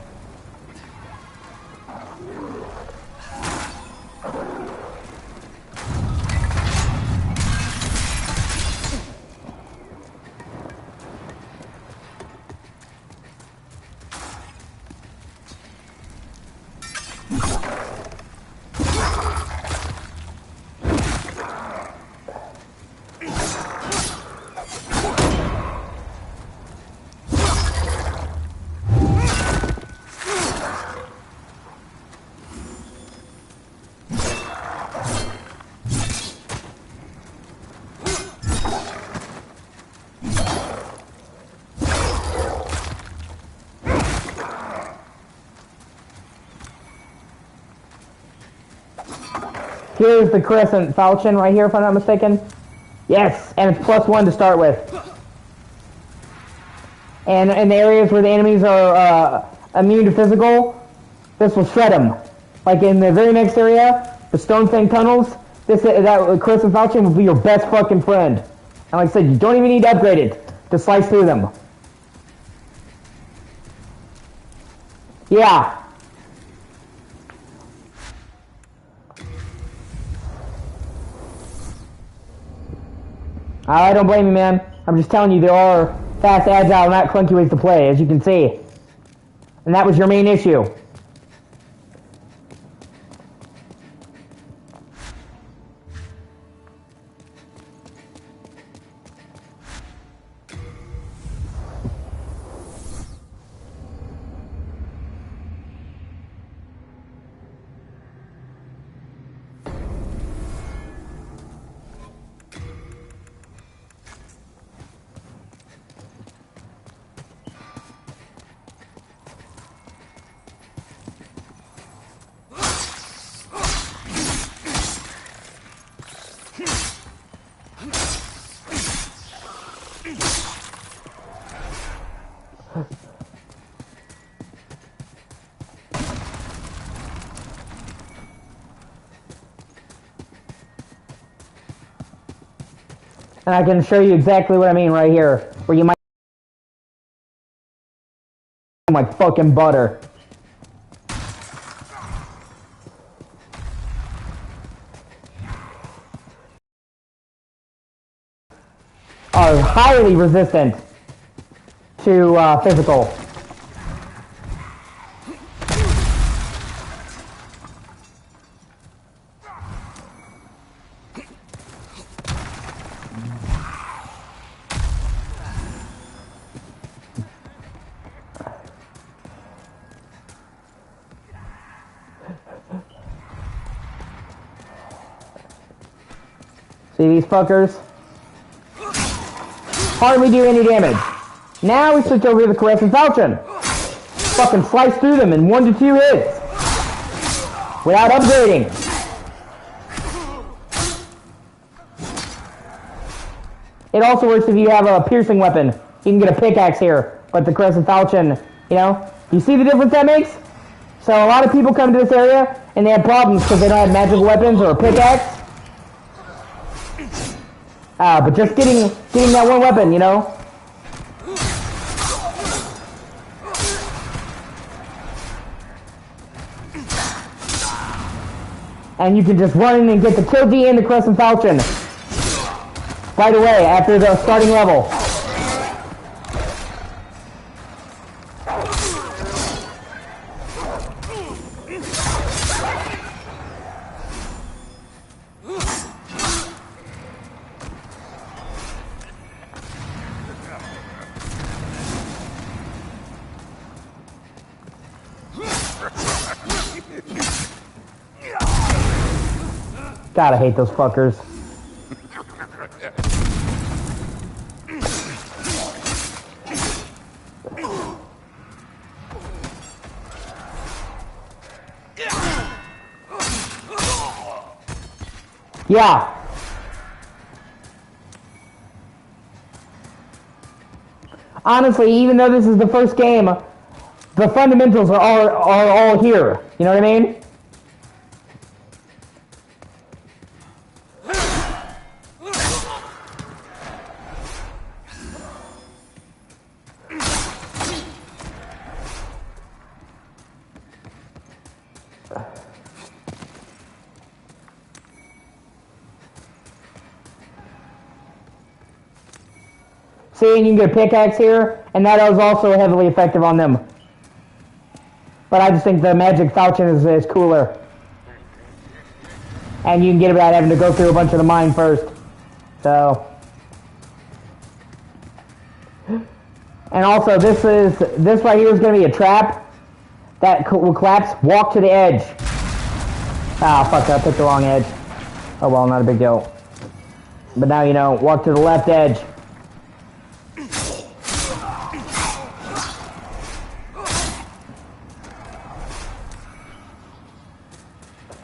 Here's the Crescent Falchion right here, if I'm not mistaken. Yes, and it's +1 to start with. And in the areas where the enemies are immune to physical, this will shred them. Like in the very next area, the Stone Fang Tunnels, that Crescent Falchion will be your best fucking friend. And like I said, you don't even need to upgrade it to slice through them. Yeah. I don't blame you, man. I'm just telling you, there are fast, agile, not clunky ways to play, as you can see. And that was your main issue. And I can show you exactly what I mean right here, where you might like fucking butter. Are highly resistant to physical. See these fuckers? Hardly do any damage. Now we switch over to the Caressing Falchion. Fucking slice through them in 1 to 2 hits. Without upgrading. It also works if you have a piercing weapon. You can get a pickaxe here. But the Caressing Falchion, you know? You see the difference that makes? So a lot of people come to this area and they have problems because they don't have magical weapons or a pickaxe. But just getting that one weapon, you know? And you can just run in and get the Tilty and the Crescent Falchion right away after the starting level. God, I hate those fuckers. Yeah. Honestly, even though this is the first game, the fundamentals are all here. You know what I mean? See, and you can get a pickaxe here, and that is also heavily effective on them. But I just think the magic falchion is cooler. And you can get it without having to go through a bunch of the mine first. So. And also, this right here is going to be a trap that will collapse. Walk to the edge. Ah, fuck, I picked the wrong edge. Oh well, not a big deal. But now you know, walk to the left edge.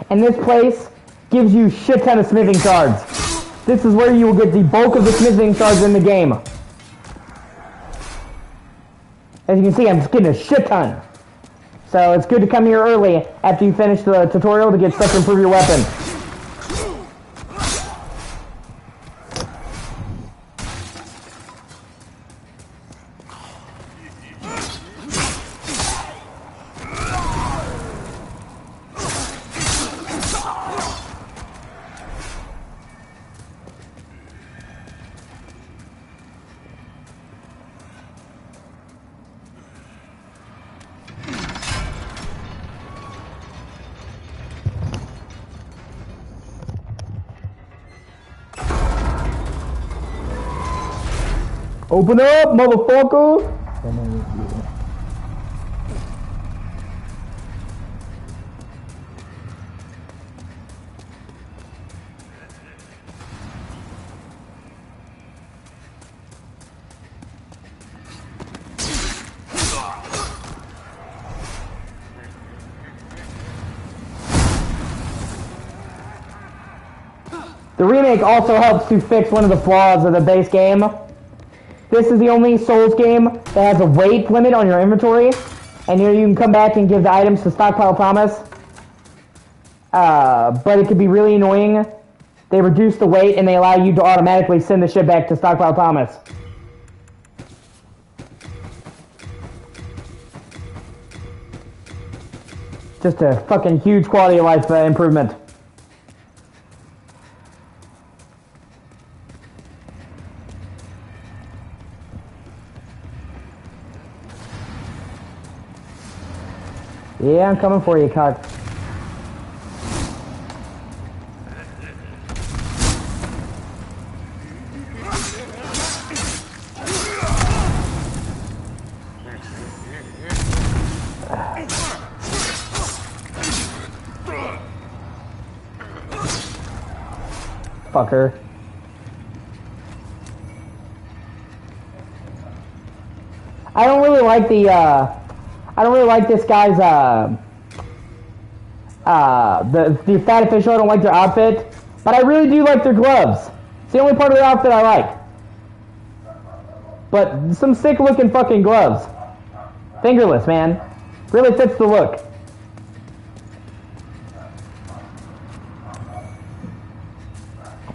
And this place gives you shit ton of smithing shards. This is where you will get the bulk of the smithing shards in the game. As you can see, I'm just getting a shit ton. So it's good to come here early after you finish the tutorial to get stuff to improve your weapon. Open up, motherfucker! The remake also helps to fix one of the flaws of the base game. This is the only Souls game that has a weight limit on your inventory, and here you can come back and give the items to Stockpile Thomas. But it could be really annoying They reduce the weight and they allow you to automatically send the ship back to Stockpile Thomas. Just a fucking huge quality of life improvement. Yeah, I'm coming for you, cock. Fucker. I don't really like the, I don't really like this guy's, the fat official. I don't like their outfit, but I really do like their gloves. It's the only part of their outfit I like. But some sick looking fucking gloves. Fingerless, man. Really fits the look.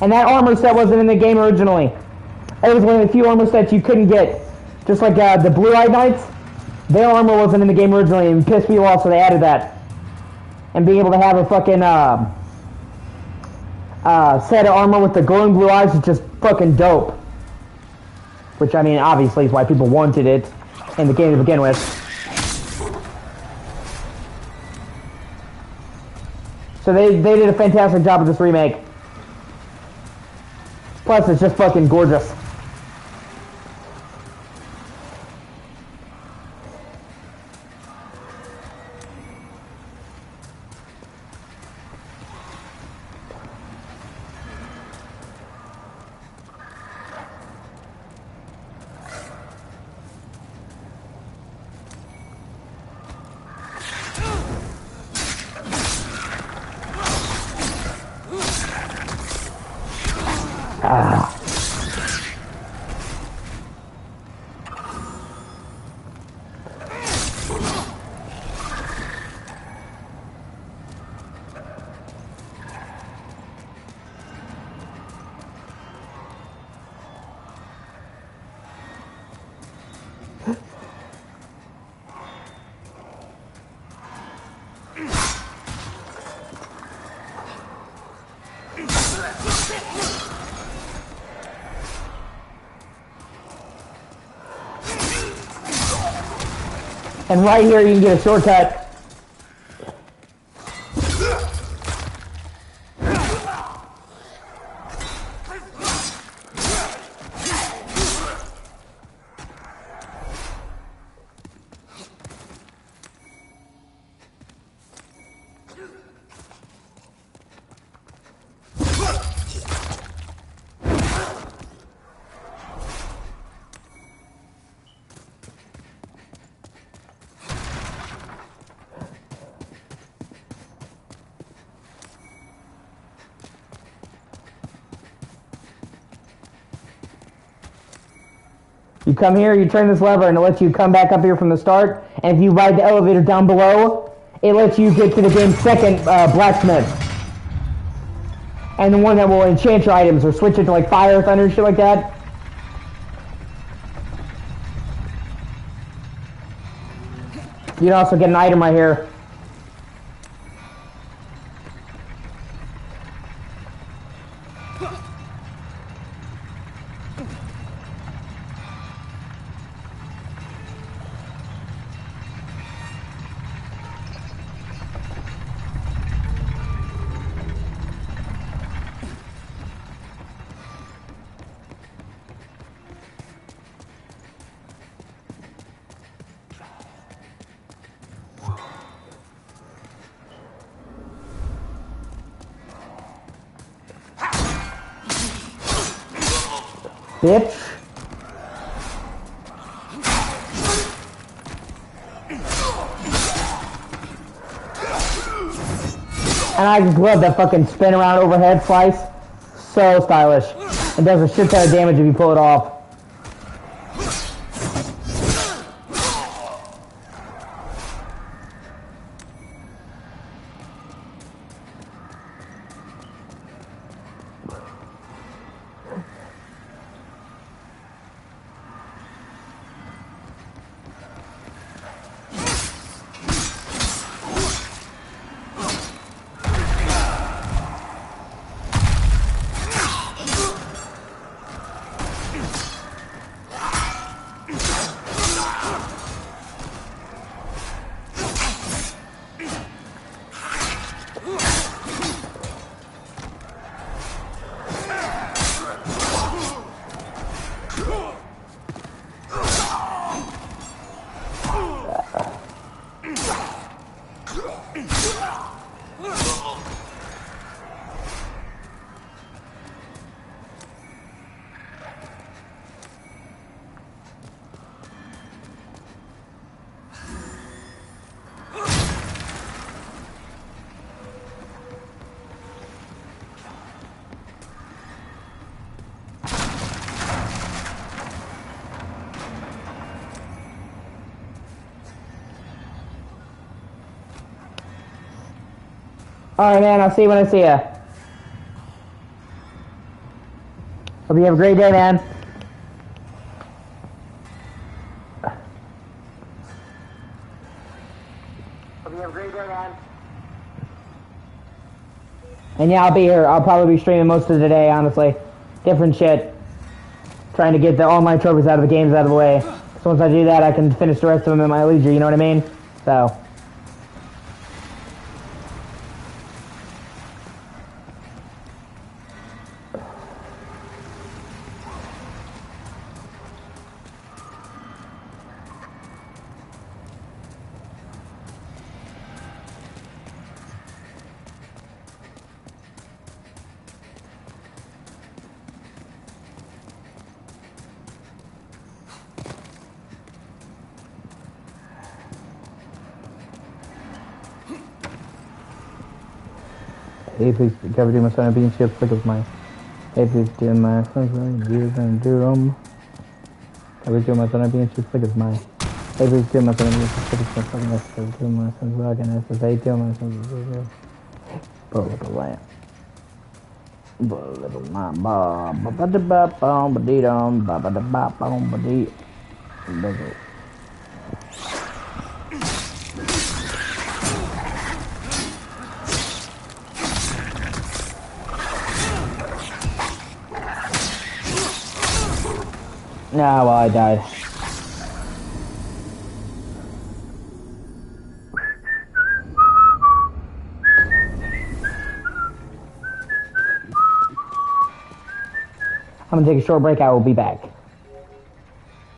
And that armor set wasn't in the game originally. It was one of the few armor sets you couldn't get. Just like the Blue-Eyed Knights. Their armor wasn't in the game originally and pissed me off, so they added that. And being able to have a fucking set of armor with the glowing blue eyes is just fucking dope. Which, I mean, obviously is why people wanted it in the game to begin with. So they did a fantastic job with this remake. Plus, it's just fucking gorgeous. And right here you can get a shortcut. You come here, you turn this lever, and it lets you come back up here from the start. And if you ride the elevator down below, it lets you get to the game's second blacksmith. And the one that will enchant your items or switch it to like fire, thunder, shit like that. You can also get an item right here. Bitch. And I just love that fucking spin around overhead slice. So stylish. It does a shit ton of damage if you pull it off. Alright, man, I'll see you when I see ya. Hope you have a great day, man. Hope you have a great day, man. And yeah, I'll be here. I'll probably be streaming most of the day, honestly. Different shit. Trying to get the online trophies out of the games out of the way. So once I do that, I can finish the rest of them at my leisure, you know what I mean? So. Hey, please cover do my son being shield flick of my. Hey, please do my son's do them do them. Cover do my son being shield flick of my. Hey, please do my son being shield flick of my fucking ass. Cover do my son's rock and ass. Hey, do my son's little lamp. Little lamp. Ba ba da ba ba ba dee dum ba ba da ba ba ba dee. Nah, well, I died. I'm gonna take a short break. I will be back.